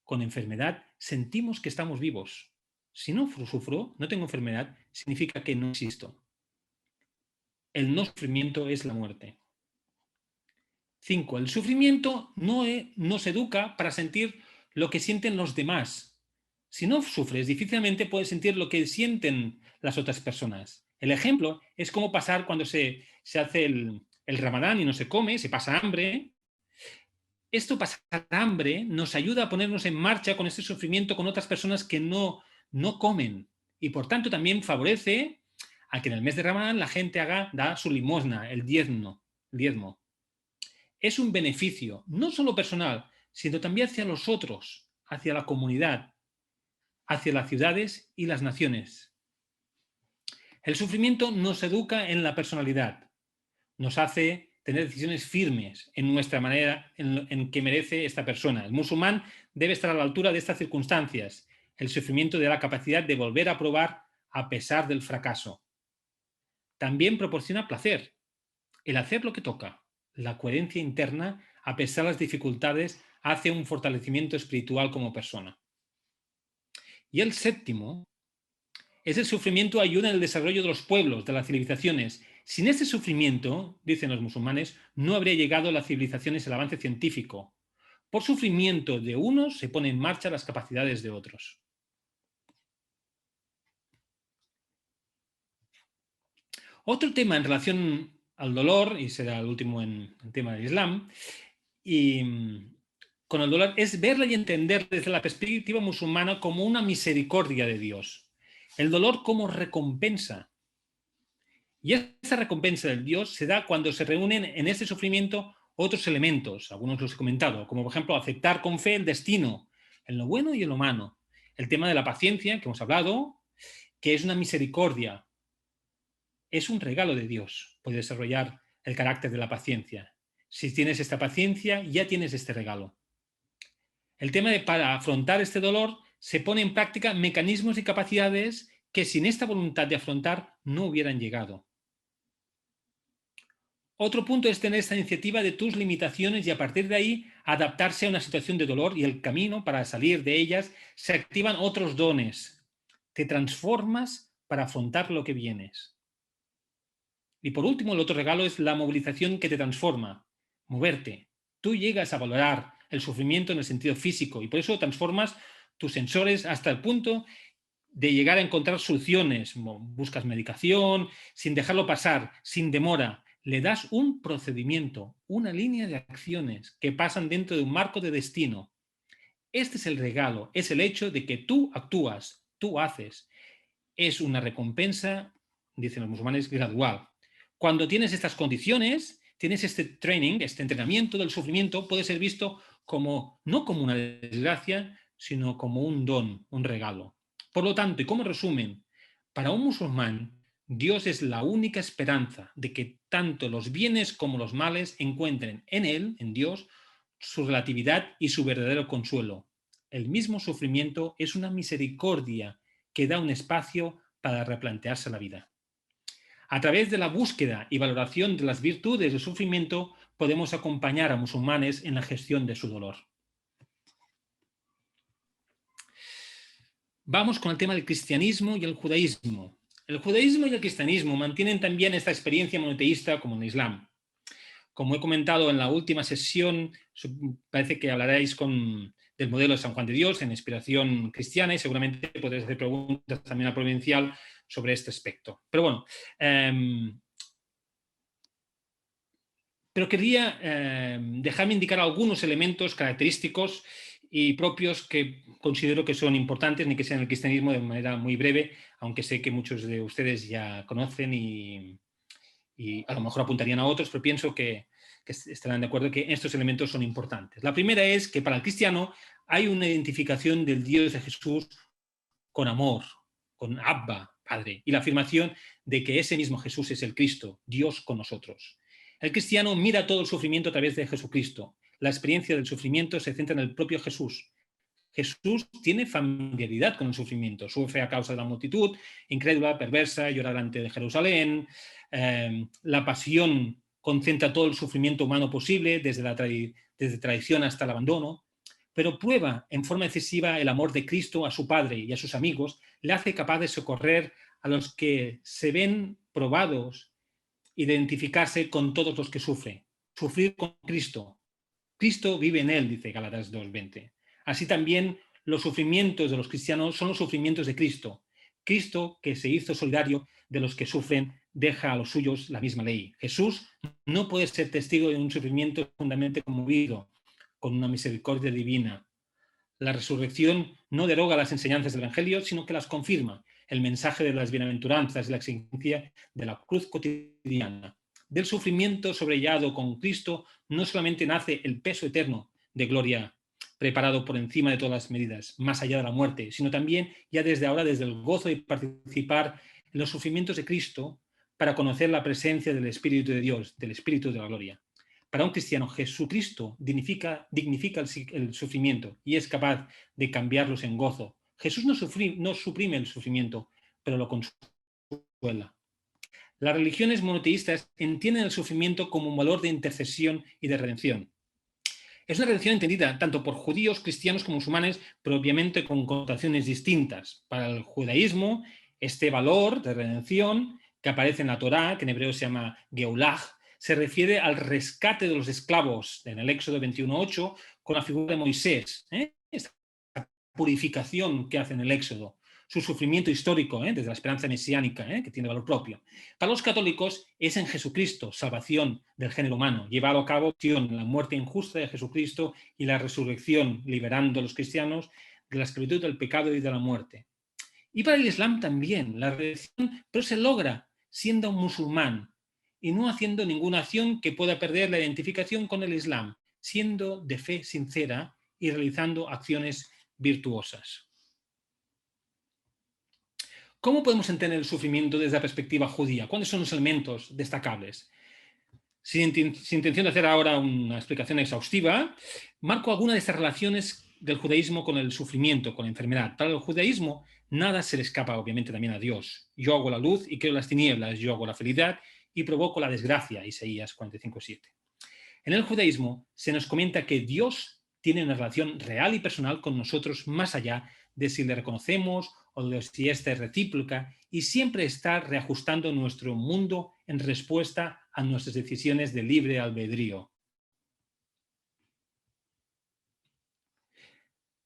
con enfermedad, sentimos que estamos vivos. Si no sufro, no tengo enfermedad, significa que no existo. El no sufrimiento es la muerte. 5. El sufrimiento no nos educa para sentir lo que sienten los demás. Si no sufres, difícilmente puedes sentir lo que sienten las otras personas. El ejemplo es cómo pasar cuando se hace el Ramadán y no se come, se pasa hambre. Esto, pasar hambre, nos ayuda a ponernos en marcha con este sufrimiento con otras personas que no comen y por tanto también favorece a que en el mes de Ramadán la gente da su limosna, el diezmo. Es un beneficio no solo personal, sino también hacia los otros, hacia la comunidad, hacia las ciudades y las naciones. El sufrimiento nos educa en la personalidad, nos hace tener decisiones firmes en nuestra manera en que merece esta persona. El musulmán debe estar a la altura de estas circunstancias. El sufrimiento da la capacidad de volver a probar a pesar del fracaso. También proporciona placer, el hacer lo que toca. La coherencia interna, a pesar de las dificultades, hace un fortalecimiento espiritual como persona. Y el séptimo es el sufrimiento ayuda en el desarrollo de los pueblos, de las civilizaciones. Sin este sufrimiento, dicen los musulmanes, no habría llegado a las civilizaciones el avance científico. Por sufrimiento de unos se ponen en marcha las capacidades de otros. Otro tema en relación al dolor, y será el último en el tema del Islam, y con el dolor es verla y entender desde la perspectiva musulmana como una misericordia de Dios. El dolor como recompensa. Y esa recompensa del Dios se da cuando se reúnen en ese sufrimiento otros elementos, algunos los he comentado, como por ejemplo aceptar con fe el destino, en lo bueno y en lo malo. El tema de la paciencia, que hemos hablado, que es una misericordia, es un regalo de Dios, puede desarrollar el carácter de la paciencia. Si tienes esta paciencia, ya tienes este regalo. El tema de para afrontar este dolor se pone en práctica mecanismos y capacidades que sin esta voluntad de afrontar no hubieran llegado. Otro punto es tener esta iniciativa de tus limitaciones y a partir de ahí adaptarse a una situación de dolor y el camino para salir de ellas se activan otros dones. Te transformas para afrontar lo que vienes. Y por último, el otro regalo es la movilización que te transforma, moverte. Tú llegas a valorar el sufrimiento en el sentido físico y por eso transformas tus sensores hasta el punto de llegar a encontrar soluciones. Buscas medicación, sin dejarlo pasar, sin demora. Le das un procedimiento, una línea de acciones que pasan dentro de un marco de destino. Este es el regalo, es el hecho de que tú actúas, tú haces. Es una recompensa, dicen los musulmanes, gradual. Cuando tienes estas condiciones, tienes este training, este entrenamiento del sufrimiento, puede ser visto como, no como una desgracia, sino como un don, un regalo. Por lo tanto, y como resumen, para un musulmán, Dios es la única esperanza de que tanto los bienes como los males encuentren en Él, en Dios, su relatividad y su verdadero consuelo. El mismo sufrimiento es una misericordia que da un espacio para replantearse la vida. A través de la búsqueda y valoración de las virtudes del sufrimiento, podemos acompañar a musulmanes en la gestión de su dolor. Vamos con el tema del cristianismo y el judaísmo. El judaísmo y el cristianismo mantienen también esta experiencia monoteísta como en el Islam. Como he comentado en la última sesión, parece que hablaréis del modelo de San Juan de Dios en inspiración cristiana y seguramente podréis hacer preguntas también al provincial sobre este aspecto. Pero bueno, pero quería dejarme indicar algunos elementos característicos y propios que considero que son importantes, ni que sean el cristianismo de manera muy breve, aunque sé que muchos de ustedes ya conocen y a lo mejor apuntarían a otros, pero pienso que estarán de acuerdo que estos elementos son importantes. La primera es que para el cristiano hay una identificación del Dios de Jesús con amor, con Abba, Padre, y la afirmación de que ese mismo Jesús es el Cristo, Dios con nosotros. El cristiano mira todo el sufrimiento a través de Jesucristo. La experiencia del sufrimiento se centra en el propio Jesús. Jesús tiene familiaridad con el sufrimiento, sufre a causa de la multitud, incrédula, perversa, llora delante de Jerusalén. La pasión concentra todo el sufrimiento humano posible, desde traición hasta el abandono, pero prueba en forma excesiva el amor de Cristo a su Padre y a sus amigos, le hace capaz de socorrer a los que se ven probados, identificarse con todos los que sufren, sufrir con Cristo. Cristo vive en él, dice Gálatas 2:20. Así también los sufrimientos de los cristianos son los sufrimientos de Cristo. Cristo, que se hizo solidario de los que sufren, deja a los suyos la misma ley. Jesús no puede ser testigo de un sufrimiento profundamente conmovido, con una misericordia divina. La resurrección no deroga las enseñanzas del Evangelio, sino que las confirma. El mensaje de las bienaventuranzas y la exigencia de la cruz cotidiana. Del sufrimiento sobrellevado con Cristo no solamente nace el peso eterno de gloria preparado por encima de todas las medidas, más allá de la muerte, sino también ya desde ahora, desde el gozo de participar en los sufrimientos de Cristo para conocer la presencia del Espíritu de Dios, del Espíritu de la gloria. Para un cristiano, Jesucristo dignifica el sufrimiento y es capaz de cambiarlos en gozo. Jesús no suprime el sufrimiento, pero lo consuela. Las religiones monoteístas entienden el sufrimiento como un valor de intercesión y de redención. Es una redención entendida tanto por judíos, cristianos como musulmanes, pero obviamente con connotaciones distintas. Para el judaísmo, este valor de redención que aparece en la Torá, que en hebreo se llama Geulah, se refiere al rescate de los esclavos en el Éxodo 21:8 con la figura de Moisés, esta purificación que hace en el Éxodo. su sufrimiento histórico, desde la esperanza mesiánica, que tiene valor propio. Para los católicos es en Jesucristo, salvación del género humano, llevado a cabo la muerte injusta de Jesucristo y la resurrección, liberando a los cristianos de la esclavitud del pecado y de la muerte. Y para el Islam también, la redención, pero se logra siendo un musulmán y no haciendo ninguna acción que pueda perder la identificación con el Islam, siendo de fe sincera y realizando acciones virtuosas. ¿Cómo podemos entender el sufrimiento desde la perspectiva judía? ¿Cuáles son los elementos destacables? Sin intención de hacer ahora una explicación exhaustiva, marco algunas de estas relaciones del judaísmo con el sufrimiento, con la enfermedad. Para el judaísmo, nada se le escapa, obviamente, también a Dios. Yo hago la luz y creo las tinieblas, yo hago la felicidad y provoco la desgracia, Isaías 45:7. En el judaísmo se nos comenta que Dios tiene una relación real y personal con nosotros más allá de si le reconocemos o de si esta es recíproca, y siempre está reajustando nuestro mundo en respuesta a nuestras decisiones de libre albedrío.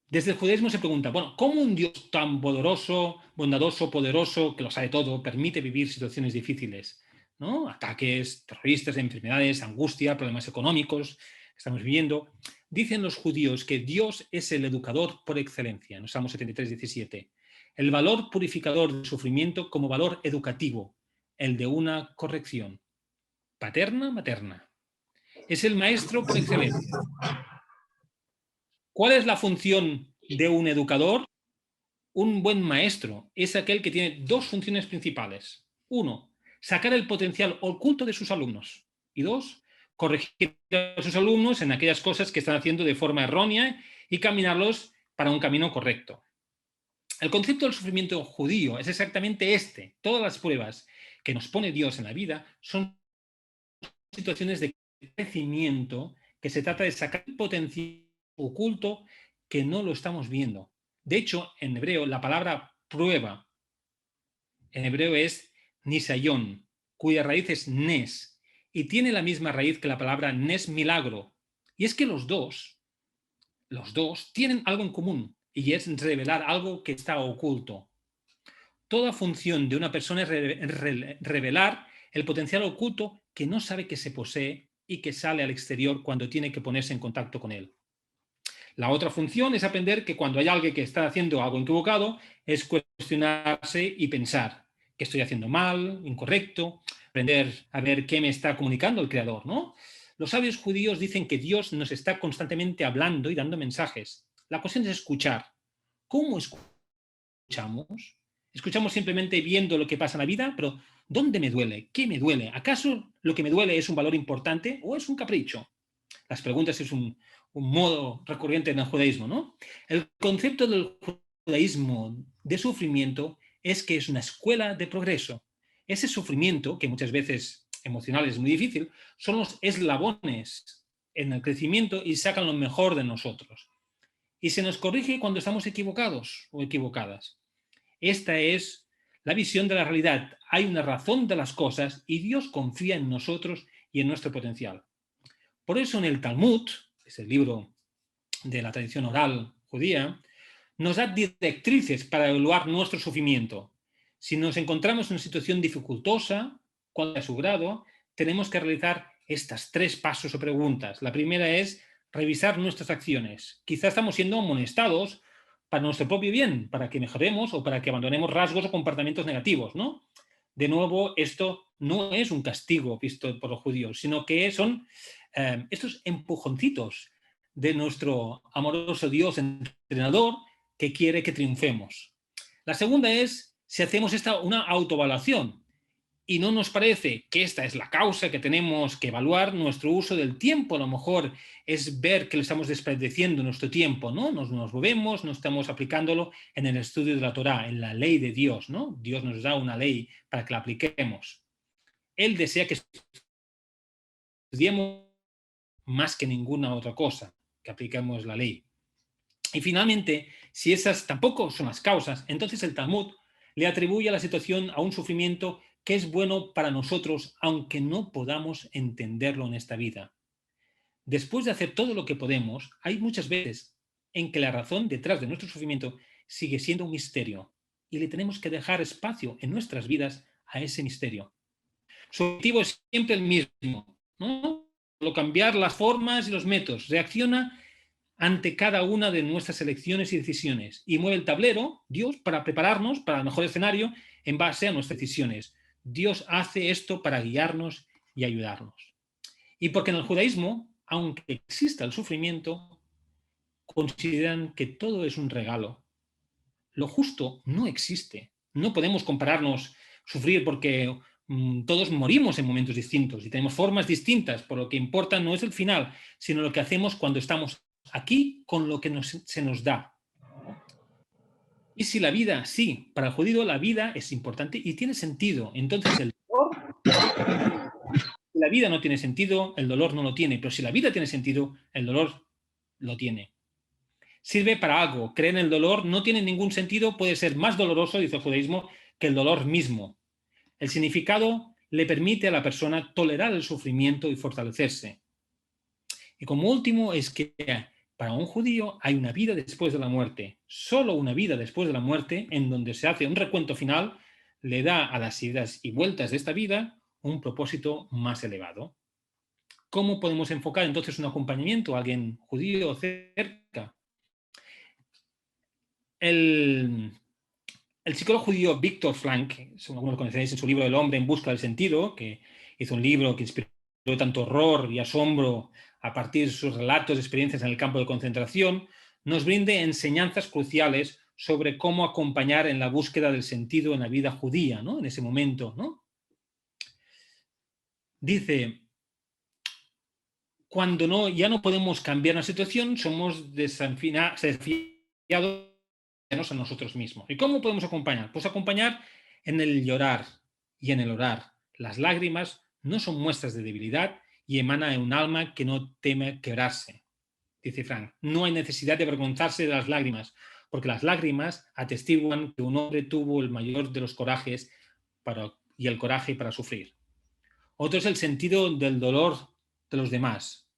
Desde el judaísmo se pregunta, bueno, ¿cómo un Dios tan poderoso, bondadoso, poderoso, que lo sabe todo, permite vivir situaciones difíciles? ¿No? Ataques, terroristas, enfermedades, angustia, problemas económicos que estamos viviendo. Dicen los judíos que Dios es el educador por excelencia, en Salmo 73:17. El valor purificador del sufrimiento como valor educativo, el de una corrección. Paterna, materna. Es el maestro por excelencia. ¿Cuál es la función de un educador? Un buen maestro es aquel que tiene dos funciones principales. Uno, sacar el potencial oculto de sus alumnos. Y dos, corregir a sus alumnos en aquellas cosas que están haciendo de forma errónea y caminarlos para un camino correcto. El concepto del sufrimiento judío es exactamente este. Todas las pruebas que nos pone Dios en la vida son situaciones de crecimiento que se trata de sacar el potencial oculto que no lo estamos viendo. De hecho, en hebreo, la palabra prueba en hebreo es nisayón, cuya raíz es nes, y tiene la misma raíz que la palabra nes milagro. Y es que los dos tienen algo en común, y es revelar algo que está oculto. Toda función de una persona es revelar el potencial oculto que no sabe que se posee y que sale al exterior cuando tiene que ponerse en contacto con él. La otra función es aprender que cuando hay alguien que está haciendo algo equivocado, es cuestionarse y pensar qué estoy haciendo mal, incorrecto, aprender a ver qué me está comunicando el Creador, ¿no? Los sabios judíos dicen que Dios nos está constantemente hablando y dando mensajes. La cuestión es escuchar. ¿Cómo escuchamos? Escuchamos simplemente viendo lo que pasa en la vida, pero ¿dónde me duele? ¿Qué me duele? ¿Acaso lo que me duele es un valor importante o es un capricho? Las preguntas es un modo recurrente en el judaísmo, ¿no? El concepto del judaísmo de sufrimiento es que es una escuela de progreso. Ese sufrimiento, que muchas veces emocional es muy difícil, son los eslabones en el crecimiento y sacan lo mejor de nosotros. Y se nos corrige cuando estamos equivocados o equivocadas. Esta es la visión de la realidad. Hay una razón de las cosas y Dios confía en nosotros y en nuestro potencial. Por eso en el Talmud, es el libro de la tradición oral judía, nos da directrices para evaluar nuestro sufrimiento. Si nos encontramos en una situación dificultosa, cuál es su grado, tenemos que realizar estas 3 pasos o preguntas. La primera es revisar nuestras acciones. Quizás estamos siendo amonestados para nuestro propio bien, para que mejoremos o para que abandonemos rasgos o comportamientos negativos, ¿no? De nuevo, esto no es un castigo visto por los judíos, sino que son estos empujoncitos de nuestro amoroso Dios entrenador que quiere que triunfemos. La segunda es si hacemos una autoevaluación y no nos parece que esta es la causa que tenemos que evaluar nuestro uso del tiempo. A lo mejor es ver que le estamos desperdiciando nuestro tiempo, ¿no? Nos movemos, no estamos aplicándolo en el estudio de la Torá, en la ley de Dios, ¿no? Dios nos da una ley para que la apliquemos. Él desea que estudiemos más que ninguna otra cosa, que apliquemos la ley. Y finalmente, si esas tampoco son las causas, entonces el Talmud le atribuye a la situación a un sufrimiento que es bueno para nosotros, aunque no podamos entenderlo en esta vida. Después de hacer todo lo que podemos, hay muchas veces en que la razón detrás de nuestro sufrimiento sigue siendo un misterio y le tenemos que dejar espacio en nuestras vidas a ese misterio. Su objetivo es siempre el mismo, ¿no? Solo cambiar las formas y los métodos. Reacciona ante cada una de nuestras elecciones y decisiones y mueve el tablero, Dios, para prepararnos para el mejor escenario en base a nuestras decisiones. Dios hace esto para guiarnos y ayudarnos. Y porque en el judaísmo, aunque exista el sufrimiento, consideran que todo es un regalo. Lo justo no existe. No podemos compararnos, sufrir porque todos morimos en momentos distintos y tenemos formas distintas, por lo que importa no es el final, sino lo que hacemos cuando estamos aquí con lo que se nos da. Y si la vida, sí, para el judío la vida es importante y tiene sentido, entonces el dolor, si la vida no tiene sentido, el dolor no lo tiene, pero si la vida tiene sentido, el dolor lo tiene. Sirve para algo. Creer en el dolor no tiene ningún sentido, puede ser más doloroso, dice el judaísmo, que el dolor mismo. El significado le permite a la persona tolerar el sufrimiento y fortalecerse. Y como último es que para un judío hay una vida después de la muerte. Solo una vida después de la muerte, en donde se hace un recuento final, le da a las idas y vueltas de esta vida un propósito más elevado. ¿Cómo podemos enfocar entonces un acompañamiento a alguien judío cerca? El psicólogo judío Viktor Frankl, algunos lo conoceréis en su libro El hombre en busca del sentido, que hizo un libro que inspiró tanto horror y asombro a partir de sus relatos de experiencias en el campo de concentración, nos brinde enseñanzas cruciales sobre cómo acompañar en la búsqueda del sentido en la vida judía, ¿no? En ese momento, ¿no? Dice, cuando ya no podemos cambiar una situación, somos desafiados a nosotros mismos. ¿Y cómo podemos acompañar? Pues acompañar en el llorar y en el orar. Las lágrimas no son muestras de debilidad y emana de un alma que no teme quebrarse. Dice Frank, no hay necesidad de avergonzarse de las lágrimas, porque las lágrimas atestiguan que un hombre tuvo el mayor de los corajes y el coraje para sufrir. Otro es el sentido del dolor de los demás.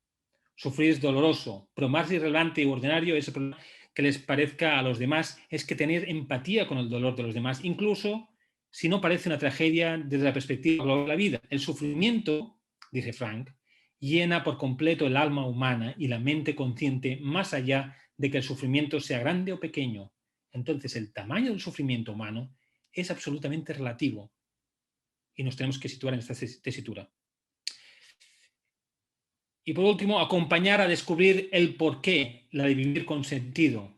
Sufrir es doloroso, pero más irrelevante y ordinario es el problema que les parezca a los demás, es que tener empatía con el dolor de los demás, incluso si no parece una tragedia desde la perspectiva de la vida. El sufrimiento, dice Frank, llena por completo el alma humana y la mente consciente más allá de que el sufrimiento sea grande o pequeño. Entonces el tamaño del sufrimiento humano es absolutamente relativo y nos tenemos que situar en esta tesitura. Y por último, acompañar a descubrir el porqué, la de vivir con sentido.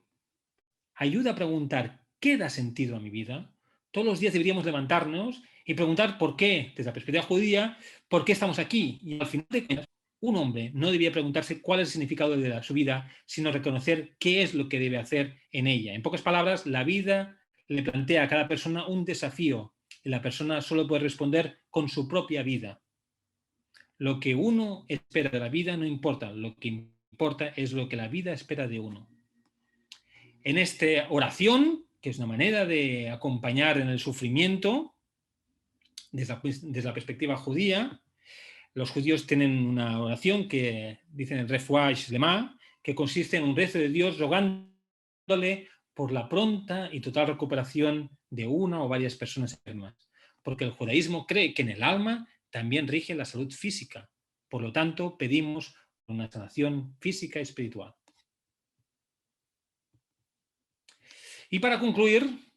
Ayuda a preguntar, ¿qué da sentido a mi vida? Todos los días deberíamos levantarnos y preguntar por qué, desde la perspectiva judía, por qué estamos aquí. Y al final de cuentas, un hombre no debía preguntarse cuál es el significado de su vida, sino reconocer qué es lo que debe hacer en ella. En pocas palabras, la vida le plantea a cada persona un desafío y la persona solo puede responder con su propia vida. Lo que uno espera de la vida no importa, lo que importa es lo que la vida espera de uno. En esta oración, que es una manera de acompañar en el sufrimiento, desde la perspectiva judía, los judíos tienen una oración que dicen el Refuah Shlema, que consiste en un rezo de Dios rogándole por la pronta y total recuperación de una o varias personas enfermas. Porque el judaísmo cree que en el alma también rige la salud física. Por lo tanto, pedimos una sanación física y espiritual. Y para concluir,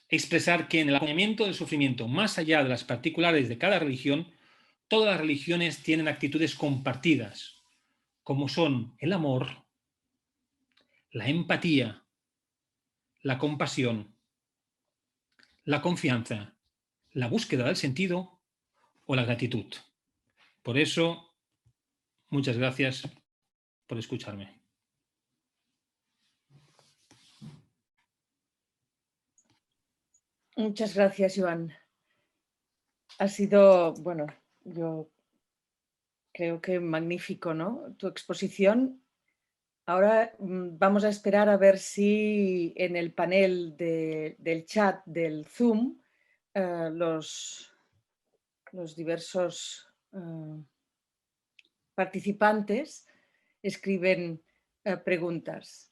expresar que en el acompañamiento del sufrimiento, más allá de las particulares de cada religión, todas las religiones tienen actitudes compartidas, como son el amor, la empatía, la compasión, la confianza, la búsqueda del sentido o la gratitud. Por eso, muchas gracias por escucharme. Muchas gracias, Joan. Ha sido, bueno, yo creo que magnífico, ¿no? Tu exposición. Ahora vamos a esperar a ver si en el panel del chat del Zoom los diversos participantes escriben preguntas.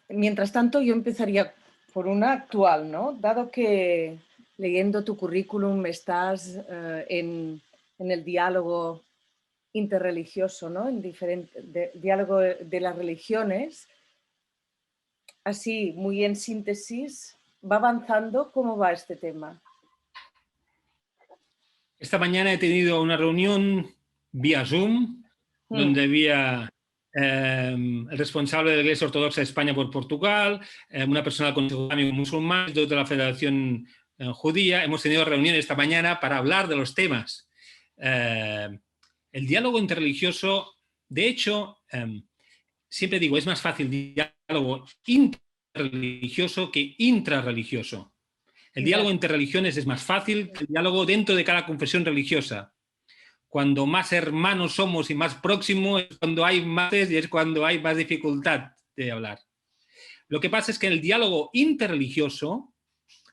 Mientras tanto, yo empezaría por una actual, ¿no? Dado que leyendo tu currículum estás en el diálogo interreligioso, ¿no? En diálogo de las religiones, así, muy en síntesis, va avanzando, ¿cómo va este tema? Esta mañana he tenido una reunión vía Zoom, donde había el responsable de la Iglesia Ortodoxa de España por Portugal, una persona con musulmán, de la Federación Judía. Hemos tenido reuniones esta mañana para hablar de los temas. El diálogo interreligioso, de hecho, siempre digo, es más fácil diálogo interreligioso que intrarreligioso. El diálogo entre religiones es más fácil que el diálogo dentro de cada confesión religiosa. Cuando más hermanos somos y más próximos es cuando hay más y es cuando hay más dificultad de hablar. Lo que pasa es que el diálogo interreligioso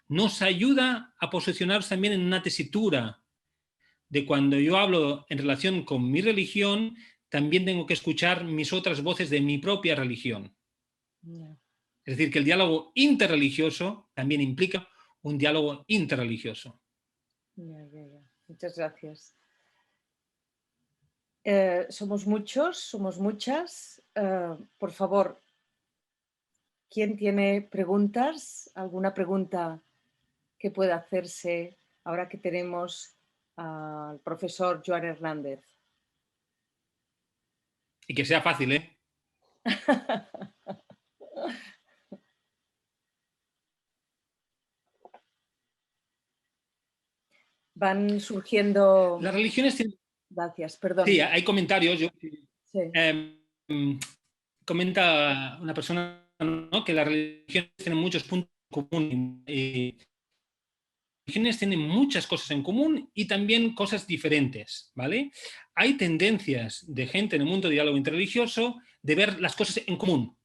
nos ayuda a posicionarnos también en una tesitura de cuando yo hablo en relación con mi religión, también tengo que escuchar mis otras voces de mi propia religión. Es decir, que el diálogo interreligioso también implica un diálogo interreligioso. Muchas gracias. Somos muchos, somos muchas. Por favor, ¿quién tiene preguntas? ¿Alguna pregunta que pueda hacerse ahora que tenemos al profesor Joan Hernández? Y que sea fácil, ¿eh? Van surgiendo... Las religiones tienen... Gracias, perdón. Sí, hay comentarios. Sí. Comenta una persona, ¿no?, que las religiones tienen muchos puntos en común. Las religiones tienen muchas cosas en común y también cosas diferentes, ¿vale? Hay tendencias de gente en el mundo de diálogo interreligioso de ver las cosas en común.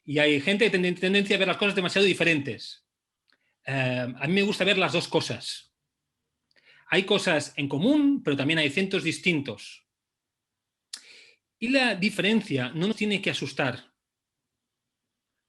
Y hay gente que tiene tendencia a ver las cosas demasiado diferentes. A mí me gusta ver las dos cosas. Hay cosas en común, pero también hay centros distintos. Y la diferencia no nos tiene que asustar.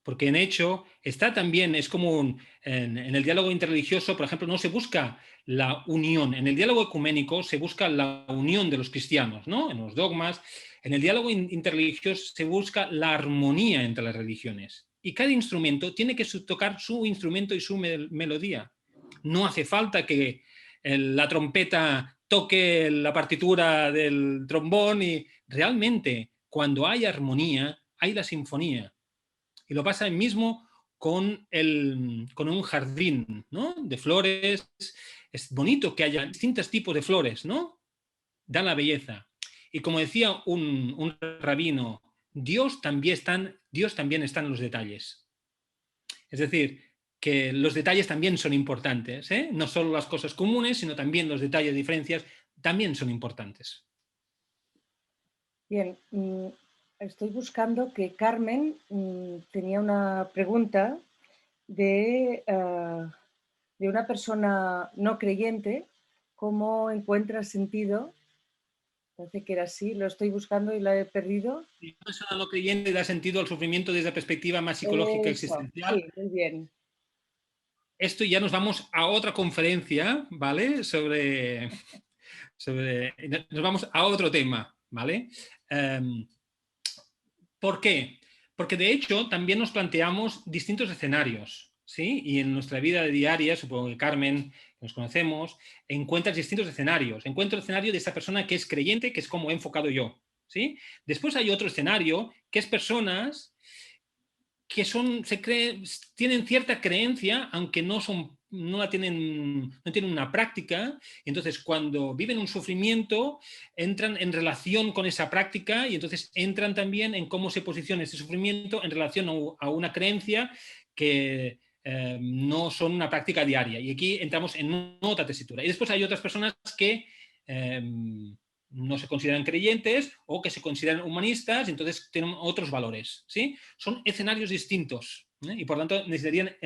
Porque en hecho está también, es como en el diálogo interreligioso, por ejemplo, no se busca la unión. En el diálogo ecuménico se busca la unión de los cristianos, ¿no? En los dogmas. En el diálogo interreligioso se busca la armonía entre las religiones. Y cada instrumento tiene que tocar su instrumento y su melodía. No hace falta que la trompeta toque la partitura del trombón y realmente cuando hay armonía hay la sinfonía. Y lo pasa mismo con un jardín, ¿no?, de flores. Es bonito que haya distintos tipos de flores, ¿no? Dan la belleza. Y como decía un rabino, Dios también está en los detalles. Es decir, que los detalles también son importantes, ¿eh? No solo las cosas comunes, sino también los detalles, diferencias, también son importantes. Bien, estoy buscando que Carmen tenía una pregunta de una persona no creyente, ¿cómo encuentra sentido? Parece que era así, lo estoy buscando y la he perdido. Si una persona no creyente da sentido al sufrimiento desde la perspectiva más psicológica existencial. Sí, muy bien. Esto ya nos vamos a otra conferencia, ¿vale? Nos vamos a otro tema, ¿vale? ¿Por qué? Porque de hecho también nos planteamos distintos escenarios, ¿sí? Y en nuestra vida diaria, supongo que Carmen, que nos conocemos, encuentras distintos escenarios. Encuentro el escenario de esa persona que es creyente, que es como he enfocado yo, ¿sí? Después hay otro escenario que es personas que tienen cierta creencia, aunque no tienen una práctica. Entonces, cuando viven un sufrimiento, entran en relación con esa práctica y entonces entran también en cómo se posiciona ese sufrimiento en relación a una creencia que no son una práctica diaria. Y aquí entramos en otra tesitura. Y después hay otras personas que no se consideran creyentes o que se consideran humanistas y entonces tienen otros valores, ¿sí? Son escenarios distintos, ¿eh? Y por tanto necesitarían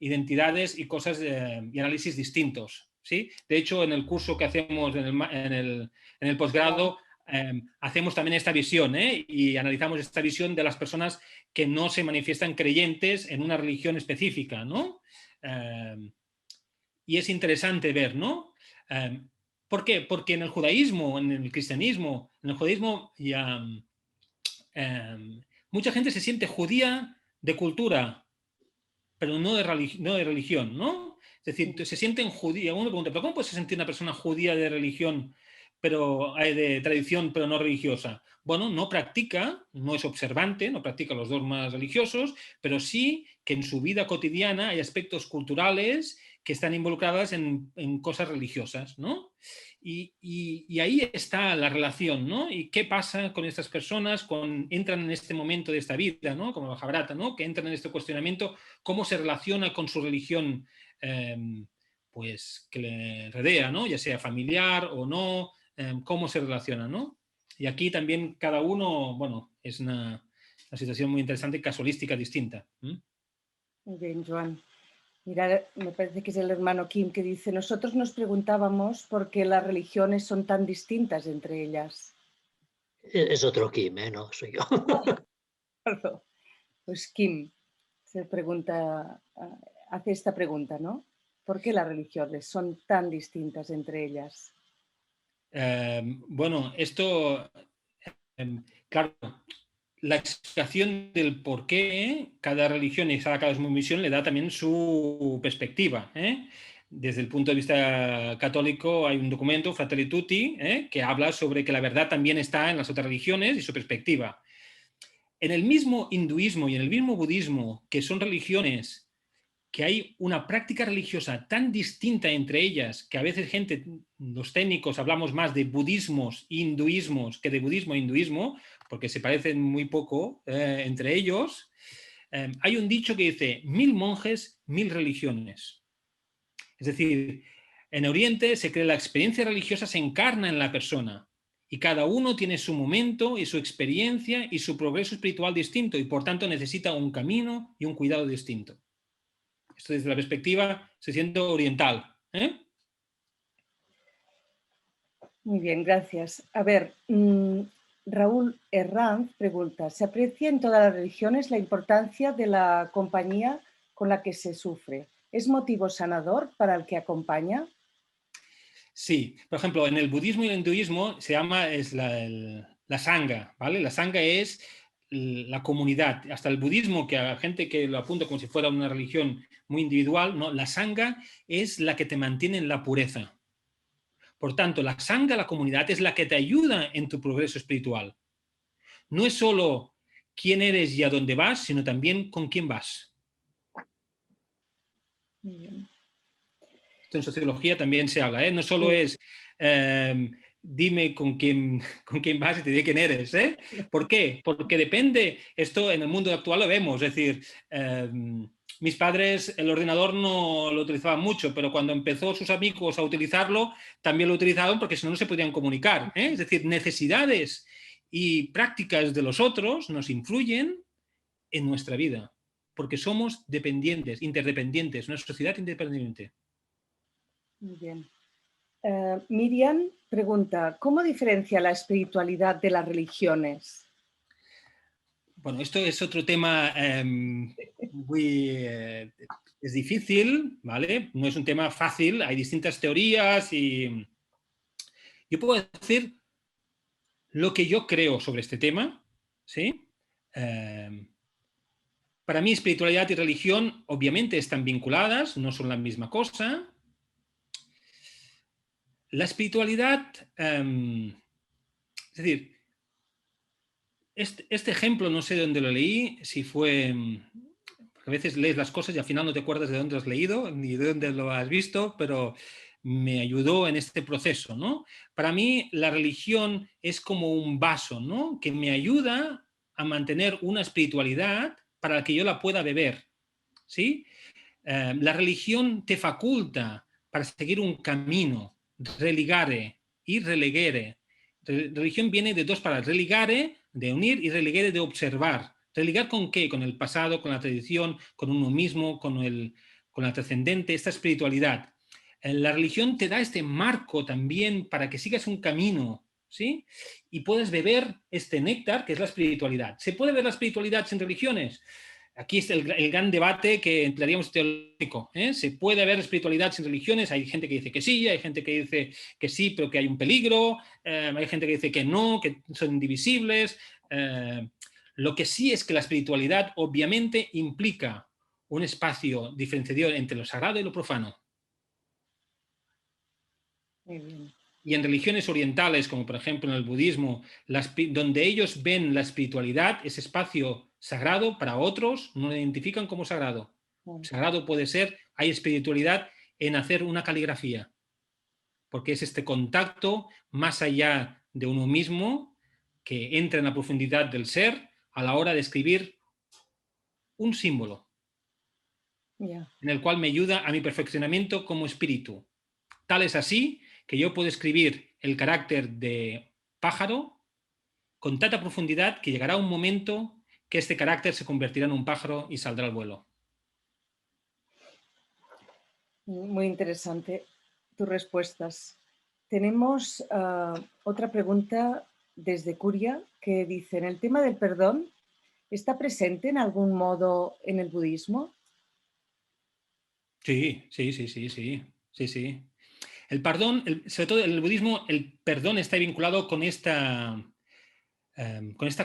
identidades y cosas y análisis distintos, ¿sí? De hecho, en el curso que hacemos en el posgrado hacemos también esta visión, y analizamos esta visión de las personas que no se manifiestan creyentes en una religión específica, ¿no? Y es interesante ver, ¿no? ¿Por qué? Porque en el judaísmo, en el cristianismo, en el judaísmo ya, mucha gente se siente judía de cultura, pero no de religión, ¿no? Es decir, se sienten judíos. Uno pregunta, ¿pero cómo puede sentir una persona judía de religión, pero de tradición, pero no religiosa? Bueno, no practica, no es observante, no practica los dogmas religiosos, pero sí que en su vida cotidiana hay aspectos culturales que están involucradas en cosas religiosas, ¿no? Y ahí está la relación, ¿no? ¿Y qué pasa con estas personas cuando entran en este momento de esta vida, ¿no? Como Mahabharata, ¿no? Que entran en este cuestionamiento, cómo se relaciona con su religión, pues que le rodea, ¿no? Ya sea familiar o no, cómo se relaciona, ¿no? Y aquí también cada uno, bueno, es una situación muy interesante, casualística distinta. Muy bien, Joan. Mira, me parece que es el hermano Kim que dice, nosotros nos preguntábamos por qué las religiones son tan distintas entre ellas. Es otro Kim, no soy yo. Perdón. Pues Kim se pregunta, hace esta pregunta, ¿no? ¿Por qué las religiones son tan distintas entre ellas? Bueno, esto, claro, la explicación del por qué cada religión y cada cosmovisión le da también su perspectiva. Desde el punto de vista católico hay un documento, Fratelli Tutti, que habla sobre que la verdad también está en las otras religiones y su perspectiva. En el mismo hinduismo y en el mismo budismo, que son religiones que hay una práctica religiosa tan distinta entre ellas que a veces gente, los técnicos, hablamos más de budismos e hinduismos que de budismo e hinduismo, porque se parecen muy poco entre ellos. Hay un dicho que dice, 1000 monjes, 1000 religiones. Es decir, en Oriente se cree que la experiencia religiosa se encarna en la persona y cada uno tiene su momento y su experiencia y su progreso espiritual distinto y por tanto necesita un camino y un cuidado distinto. Esto desde la perspectiva, se siente oriental. Muy bien, gracias. A ver, Raúl Herranz pregunta, ¿se aprecia en todas las religiones la importancia de la compañía con la que se sufre? ¿Es motivo sanador para el que acompaña? Sí, por ejemplo, en el budismo y el hinduismo se llama la sangha, ¿vale? La sangha es la comunidad. Hasta el budismo, que a gente que lo apunta como si fuera una religión muy individual, ¿no? La sangha es la que te mantiene en la pureza. Por tanto, la sangha, la comunidad, es la que te ayuda en tu progreso espiritual. No es solo quién eres y a dónde vas, sino también con quién vas. Muy bien. Esto en sociología también se habla, no solo es dime con quién vas y te diré quién eres. ¿Por qué? Porque depende, esto en el mundo actual lo vemos, es decir, mis padres el ordenador no lo utilizaban mucho, pero cuando empezó sus amigos a utilizarlo, también lo utilizaban porque si no, no se podían comunicar. Es decir, necesidades y prácticas de los otros nos influyen en nuestra vida, porque somos dependientes, interdependientes, una sociedad independiente. Muy bien. Miriam pregunta, ¿cómo diferencia la espiritualidad de las religiones? Bueno, esto es otro tema es difícil, ¿vale? No es un tema fácil, hay distintas teorías y yo puedo decir lo que yo creo sobre este tema, ¿sí? Para mí, espiritualidad y religión obviamente están vinculadas, no son la misma cosa. La espiritualidad, es decir, este ejemplo no sé de dónde lo leí, si fue, porque a veces lees las cosas y al final no te acuerdas de dónde has leído ni de dónde lo has visto, pero me ayudó en este proceso, ¿no? Para mí la religión es como un vaso, ¿no? Que me ayuda a mantener una espiritualidad para que yo la pueda beber, ¿sí? La religión te faculta para seguir un camino, religare y relegere. Religión viene de dos palabras, religare, de unir, y relegere, de observar. ¿Religar con qué? Con el pasado, con la tradición, con uno mismo, con la trascendente, esta espiritualidad. La religión te da este marco también para que sigas un camino ¿sí? Y puedes beber este néctar que es la espiritualidad. ¿Se puede ver la espiritualidad sin religiones? Aquí está el gran debate que emplearíamos teológico. ¿Se puede haber espiritualidad sin religiones? Hay gente que dice que sí, hay gente que dice que sí, pero que hay un peligro. Hay gente que dice que no, que son indivisibles. Lo que sí es que la espiritualidad obviamente implica un espacio diferenciador entre lo sagrado y lo profano. Muy bien. Y en religiones orientales, como por ejemplo en el budismo, donde ellos ven la espiritualidad, ese espacio sagrado, para otros no lo identifican como sagrado. Sagrado puede ser, hay espiritualidad en hacer una caligrafía, porque es este contacto más allá de uno mismo que entra en la profundidad del ser a la hora de escribir un símbolo, en el cual me ayuda a mi perfeccionamiento como espíritu. Tal es así que yo puedo escribir el carácter de pájaro con tanta profundidad que llegará un momento que este carácter se convertirá en un pájaro y saldrá al vuelo. Muy interesante tus respuestas. Tenemos otra pregunta desde Curia que dice, ¿en el tema del perdón está presente en algún modo en el budismo? Sí. El perdón, sobre todo en el budismo, el perdón está vinculado con esta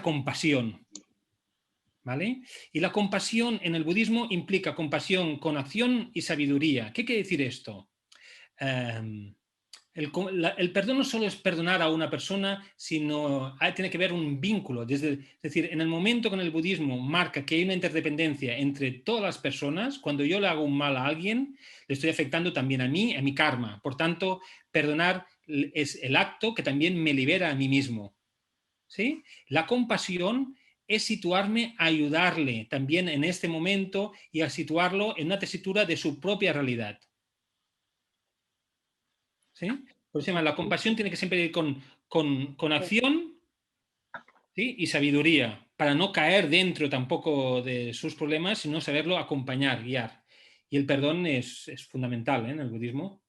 compasión, ¿vale? Y la compasión en el budismo implica compasión con acción y sabiduría. ¿Qué quiere decir esto? El perdón no solo es perdonar a una persona, sino tiene que ver un vínculo. Es decir, en el momento que en el budismo marca que hay una interdependencia entre todas las personas, cuando yo le hago un mal a alguien, le estoy afectando también a mí, a mi karma. Por tanto, perdonar es el acto que también me libera a mí mismo. ¿Sí? La compasión es situarme a ayudarle también en este momento y a situarlo en una tesitura de su propia realidad. ¿Sí? Por eso la compasión tiene que siempre ir con acción, ¿sí? Y sabiduría, para no caer dentro tampoco de sus problemas, sino saberlo acompañar, guiar. Y el perdón es fundamental en el budismo.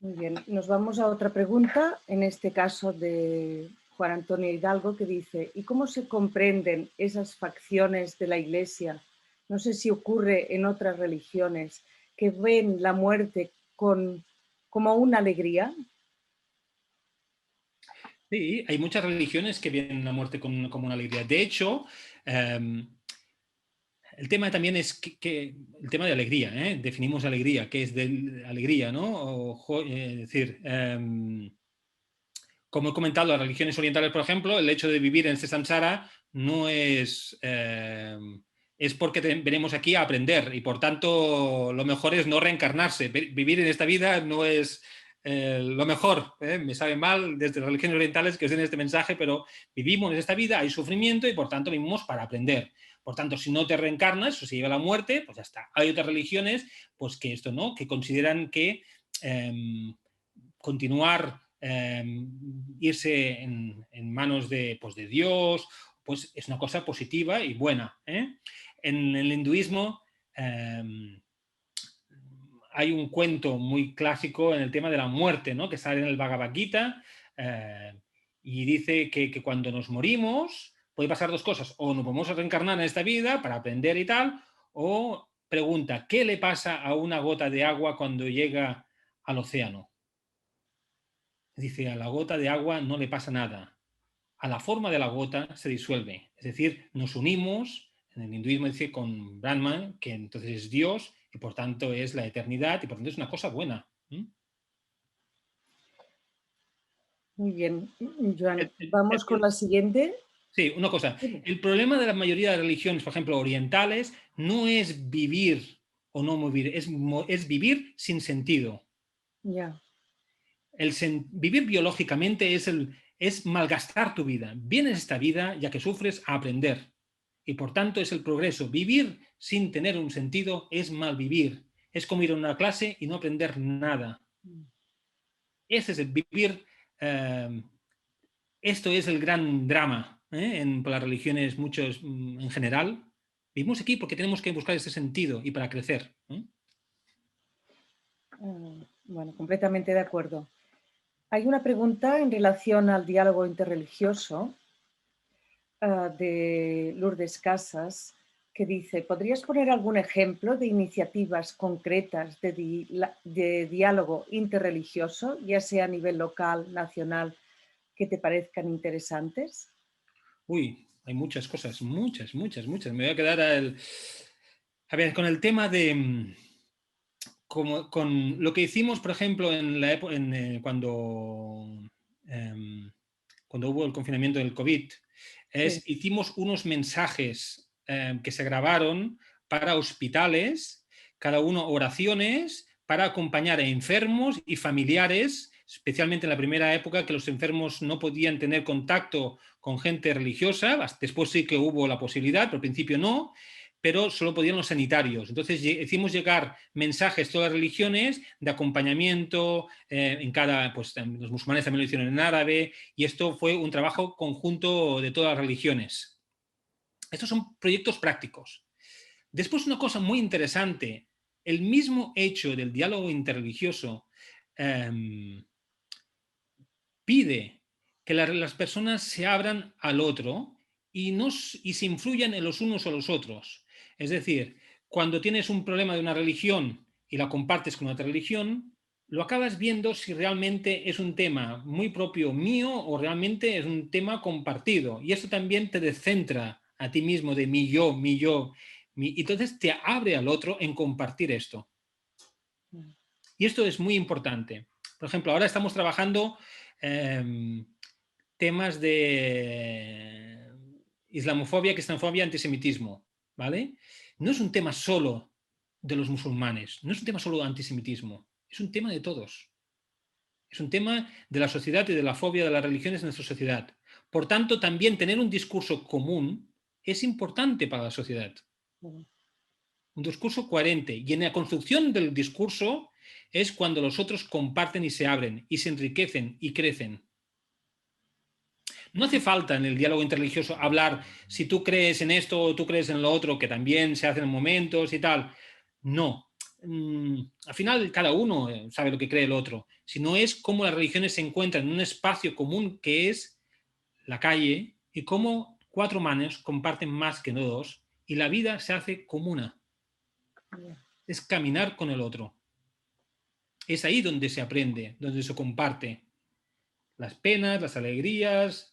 Muy bien, nos vamos a otra pregunta, en este caso de Juan Antonio Hidalgo, que dice, ¿y cómo se comprenden esas facciones de la Iglesia? No sé si ocurre en otras religiones, que ven la muerte como una alegría. Sí, hay muchas religiones que ven la muerte como una alegría. De hecho, el tema también es el tema de alegría, definimos alegría, ¿qué es de alegría, ¿no? Es decir, como he comentado, las religiones orientales, por ejemplo, el hecho de vivir en este samsara no es porque venimos aquí a aprender y por tanto lo mejor es no reencarnarse. Vivir en esta vida no es lo mejor. Me sabe mal desde las religiones orientales que os den este mensaje, pero vivimos en esta vida, hay sufrimiento y por tanto vivimos para aprender. Por tanto, si no te reencarnas o se lleva a la muerte, pues ya está. Hay otras religiones pues que esto no, que consideran que continuar, irse en manos de Dios, pues es una cosa positiva y buena. En el hinduismo hay un cuento muy clásico en el tema de la muerte, ¿no? Que sale en el Bhagavad Gita y dice que cuando nos morimos puede pasar dos cosas, o nos vamos a reencarnar en esta vida para aprender y tal, o pregunta, ¿qué le pasa a una gota de agua cuando llega al océano? Dice, a la gota de agua no le pasa nada. A la forma de la gota se disuelve. Es decir, nos unimos, en el hinduismo dice con Brahman, que entonces es Dios y por tanto es la eternidad y por tanto es una cosa buena. Muy bien, Joan. Vamos con la siguiente. Sí, una cosa. El problema de la mayoría de religiones, por ejemplo, orientales, no es vivir o no vivir, es vivir sin sentido. Ya. Vivir biológicamente es malgastar tu vida. Vienes a esta vida, ya que sufres, a aprender. Y por tanto es el progreso. Vivir sin tener un sentido es malvivir. Es como ir a una clase y no aprender nada. Ese es el vivir. Esto es el gran drama en las religiones, muchos en general. Vivimos aquí porque tenemos que buscar ese sentido y para crecer. Bueno, completamente de acuerdo. Hay una pregunta en relación al diálogo interreligioso de Lourdes Casas que dice, ¿podrías poner algún ejemplo de iniciativas concretas de diálogo interreligioso, ya sea a nivel local, nacional, que te parezcan interesantes? Uy, hay muchas cosas, muchas. Me voy a quedar a ver, con el tema de... con lo que hicimos, por ejemplo, cuando hubo el confinamiento del COVID, Sí. hicimos unos mensajes que se grabaron para hospitales, cada uno oraciones para acompañar a enfermos y familiares, especialmente en la primera época que los enfermos no podían tener contacto con gente religiosa. Después sí que hubo la posibilidad, pero al principio no, pero solo podían los sanitarios. Entonces hicimos llegar mensajes todas las religiones de acompañamiento, pues los musulmanes también lo hicieron en árabe, y esto fue un trabajo conjunto de todas las religiones. Estos son proyectos prácticos. Después una cosa muy interesante, el mismo hecho del diálogo interreligioso pide que las personas se abran al otro y se influyan en los unos o los otros. Es decir, cuando tienes un problema de una religión y la compartes con otra religión, lo acabas viendo si realmente es un tema muy propio mío o realmente es un tema compartido. Y esto también te descentra a ti mismo de mi yo, y entonces te abre al otro en compartir esto. Y esto es muy importante. Por ejemplo, ahora estamos trabajando temas de islamofobia, cristianofobia, antisemitismo, ¿vale? No es un tema solo de los musulmanes, no es un tema solo de antisemitismo, es un tema de todos. Es un tema de la sociedad y de la fobia de las religiones en nuestra sociedad. Por tanto, también tener un discurso común es importante para la sociedad. Un discurso coherente. Y en la construcción del discurso es cuando los otros comparten y se abren, y se enriquecen y crecen. No hace falta en el diálogo interreligioso hablar si tú crees en esto o tú crees en lo otro, que también se hacen momentos y tal. No. Al final cada uno sabe lo que cree el otro. Sino es cómo las religiones se encuentran en un espacio común que es la calle y cómo 4 manos comparten más que no 2 y la vida se hace comuna. Es caminar con el otro. Es ahí donde se aprende, donde se comparte las penas, las alegrías.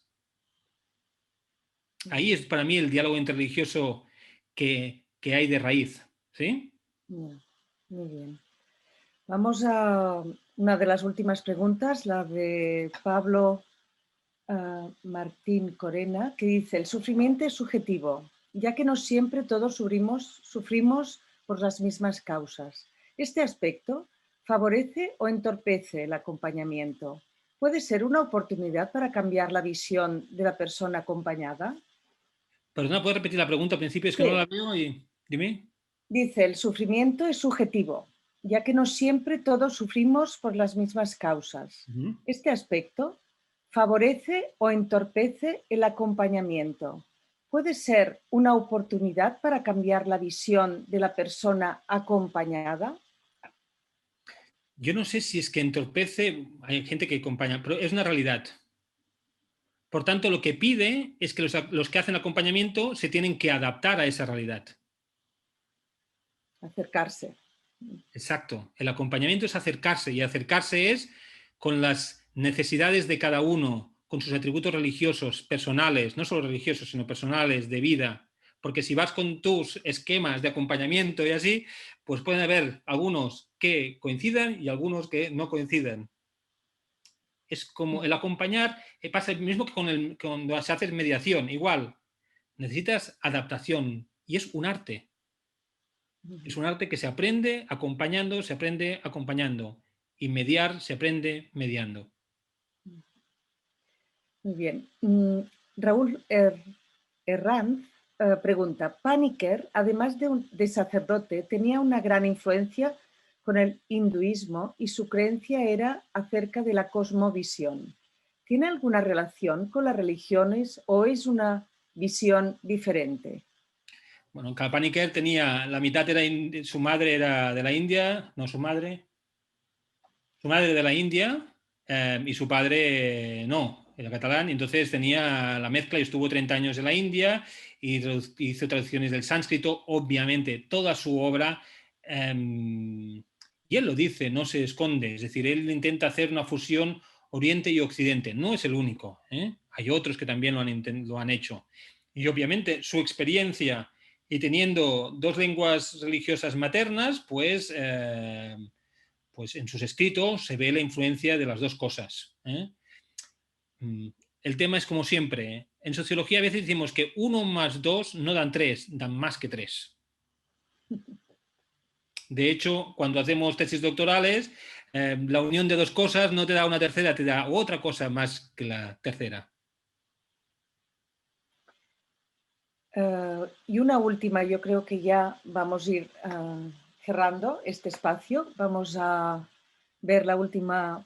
Ahí es para mí el diálogo interreligioso que hay de raíz, ¿sí? Muy bien. Vamos a una de las últimas preguntas, la de Pablo Martín Corena, que dice, el sufrimiento es subjetivo, ya que no siempre todos sufrimos por las mismas causas. Este aspecto favorece o entorpece el acompañamiento. ¿Puede ser una oportunidad para cambiar la visión de la persona acompañada? Perdona, ¿puedes repetir la pregunta al principio? Es que no la veo y dime. Dice, el sufrimiento es subjetivo, ya que no siempre todos sufrimos por las mismas causas. Este aspecto favorece o entorpece el acompañamiento. ¿Puede ser una oportunidad para cambiar la visión de la persona acompañada? Yo no sé si es que entorpece, hay gente que acompaña, pero es una realidad. Por tanto, lo que pide es que los que hacen acompañamiento se tienen que adaptar a esa realidad. Acercarse. Exacto. El acompañamiento es acercarse, y acercarse es con las necesidades de cada uno, con sus atributos religiosos, personales, no solo religiosos, sino personales, de vida. Porque si vas con tus esquemas de acompañamiento y así, pues pueden haber algunos que coincidan y algunos que no coinciden. Es como el acompañar, pasa lo mismo que cuando se hace mediación, igual. Necesitas adaptación y es un arte. Es un arte que se aprende acompañando, se aprende acompañando. Y mediar se aprende mediando. Muy bien. Raúl Herranz pregunta, Paniker, además de sacerdote, tenía una gran influencia con el hinduismo y su creencia era acerca de la cosmovisión. ¿Tiene alguna relación con las religiones o es una visión diferente? Bueno, Kalpaniker tenía, la mitad era, su madre era de la India, no su madre de la India, y su padre no, era catalán, y entonces tenía la mezcla y estuvo 30 años en la India y hizo traducciones del sánscrito, obviamente toda su obra, y él lo dice, no se esconde, es decir, él intenta hacer una fusión Oriente y Occidente, no es el único, ¿eh? Hay otros que también lo han hecho. Y obviamente su experiencia y teniendo dos lenguas religiosas maternas, pues en sus escritos se ve la influencia de las dos cosas, ¿eh? El tema es como siempre, ¿eh? En sociología a veces decimos que 1 más 2 no dan 3, dan más que 3. De hecho, cuando hacemos tesis doctorales, la unión de dos cosas no te da una tercera, te da otra cosa más que la tercera. Y una última, yo creo que ya vamos a ir cerrando este espacio. Vamos a ver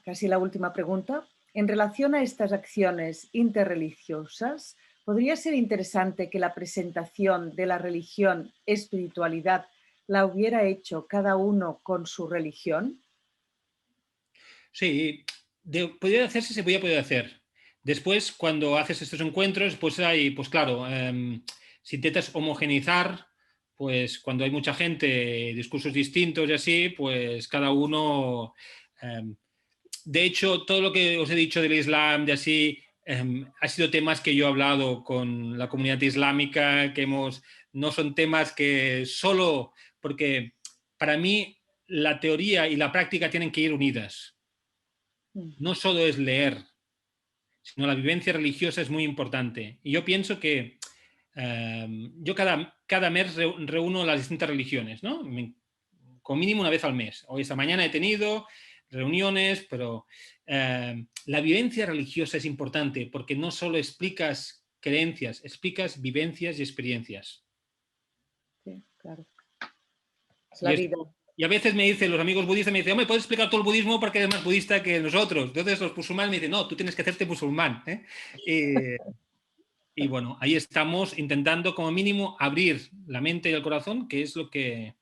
casi la última pregunta. En relación a estas acciones interreligiosas, ¿podría ser interesante que la presentación de la religión, espiritualidad, la hubiera hecho cada uno con su religión? Sí, podría hacerse, se podía poder hacer. Después, cuando haces estos encuentros, pues hay, pues claro, si intentas homogeneizar, pues cuando hay mucha gente, discursos distintos y así, pues cada uno... de hecho, todo lo que os he dicho del Islam, de así, ha sido temas que yo he hablado con la comunidad islámica, no son temas que solo, porque para mí la teoría y la práctica tienen que ir unidas. No solo es leer, sino la vivencia religiosa es muy importante. Y yo pienso que yo cada mes reúno las distintas religiones, ¿no? Con mínimo una vez al mes. Hoy esta mañana he tenido reuniones, pero la vivencia religiosa es importante porque no solo explicas creencias, explicas vivencias y experiencias. Sí, claro. Es la vida. Y a veces me dicen los amigos budistas, me dicen, hombre, ¿puedes explicar todo el budismo porque eres más budista que nosotros? Entonces los musulmanes me dicen, no, tú tienes que hacerte musulmán, ¿eh? Y bueno, ahí estamos intentando como mínimo abrir la mente y el corazón, que es lo que...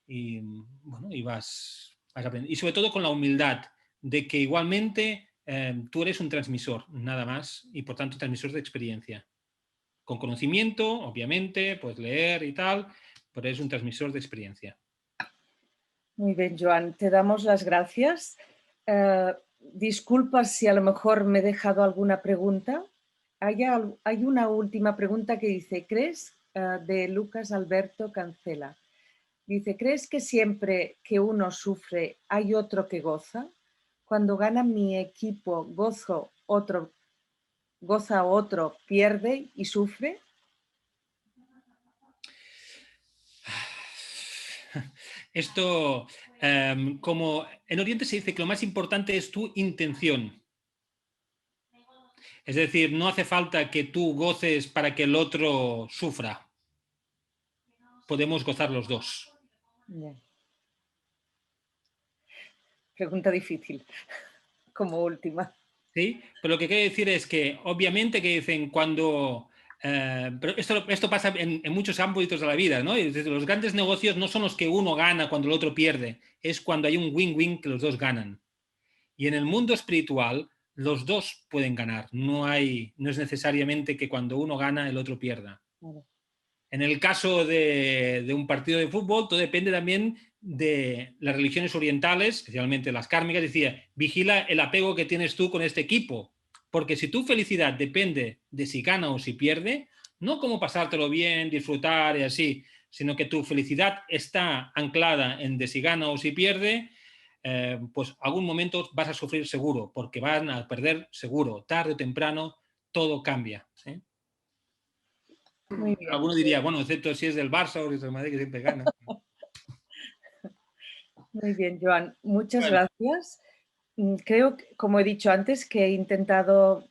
Y bueno, y vas aprendiendo. Y sobre todo con la humildad de que igualmente tú eres un transmisor, nada más, y por tanto transmisor de experiencia. Con conocimiento, obviamente, pues leer y tal, pero eres un transmisor de experiencia. Muy bien, Joan, te damos las gracias. Disculpa si a lo mejor me he dejado alguna pregunta. Hay una última pregunta que dice, ¿crees? De Lucas Alberto Cancela. Dice, ¿crees que siempre que uno sufre hay otro que goza? Cuando gana mi equipo, goza otro, pierde y sufre. Esto, como en Oriente se dice que lo más importante es tu intención. Es decir, no hace falta que tú goces para que el otro sufra. Podemos gozar los dos. Bien. Pregunta difícil, como última. Sí, pero lo que quiero decir es que obviamente que dicen cuando... pero esto pasa en muchos ámbitos de la vida, ¿no? Los grandes negocios no son los que uno gana cuando el otro pierde, es cuando hay un win-win que los dos ganan. Y en el mundo espiritual los dos pueden ganar, no es necesariamente que cuando uno gana el otro pierda. Claro. En el caso de un partido de fútbol, todo depende también de las religiones orientales, especialmente las kármicas, decía, vigila el apego que tienes tú con este equipo, porque si tu felicidad depende de si gana o si pierde, no como pasártelo bien, disfrutar y así, sino que tu felicidad está anclada en de si gana o si pierde, pues algún momento vas a sufrir seguro, porque van a perder seguro, tarde o temprano, todo cambia, ¿sí? Muy bien. Alguno diría, bueno, excepto si es del Barça o del Madrid que siempre gana. Muy bien, Joan. Muchas gracias. Creo, como he dicho antes, que he intentado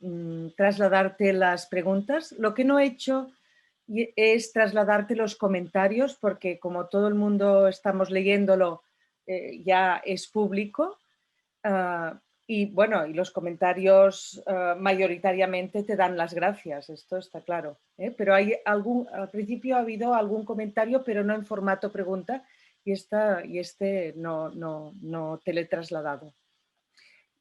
trasladarte las preguntas. Lo que no he hecho es trasladarte los comentarios, porque como todo el mundo estamos leyéndolo, ya es público. Y bueno, y los comentarios mayoritariamente te dan las gracias, esto está claro. Pero al principio ha habido algún comentario, pero no en formato pregunta, y este no te lo he trasladado.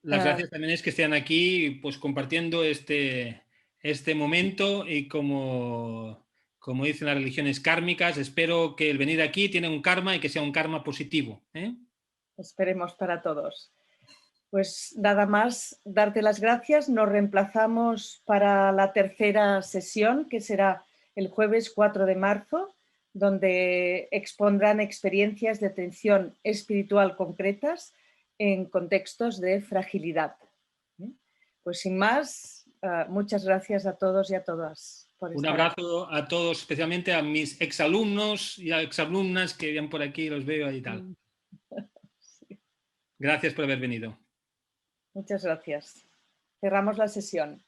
Las gracias también es que estén aquí pues compartiendo este momento y como dicen las religiones kármicas, espero que el venir aquí tiene un karma y que sea un karma positivo. Esperemos para todos. Pues nada más, darte las gracias. Nos reemplazamos para la tercera sesión, que será el jueves 4 de marzo, donde expondrán experiencias de atención espiritual concretas en contextos de fragilidad. Pues sin más, muchas gracias a todos y a todas. Un abrazo a todos, especialmente a mis exalumnos y a exalumnas que vienen por aquí, los veo y tal. Sí. Gracias por haber venido. Muchas gracias. Cerramos la sesión.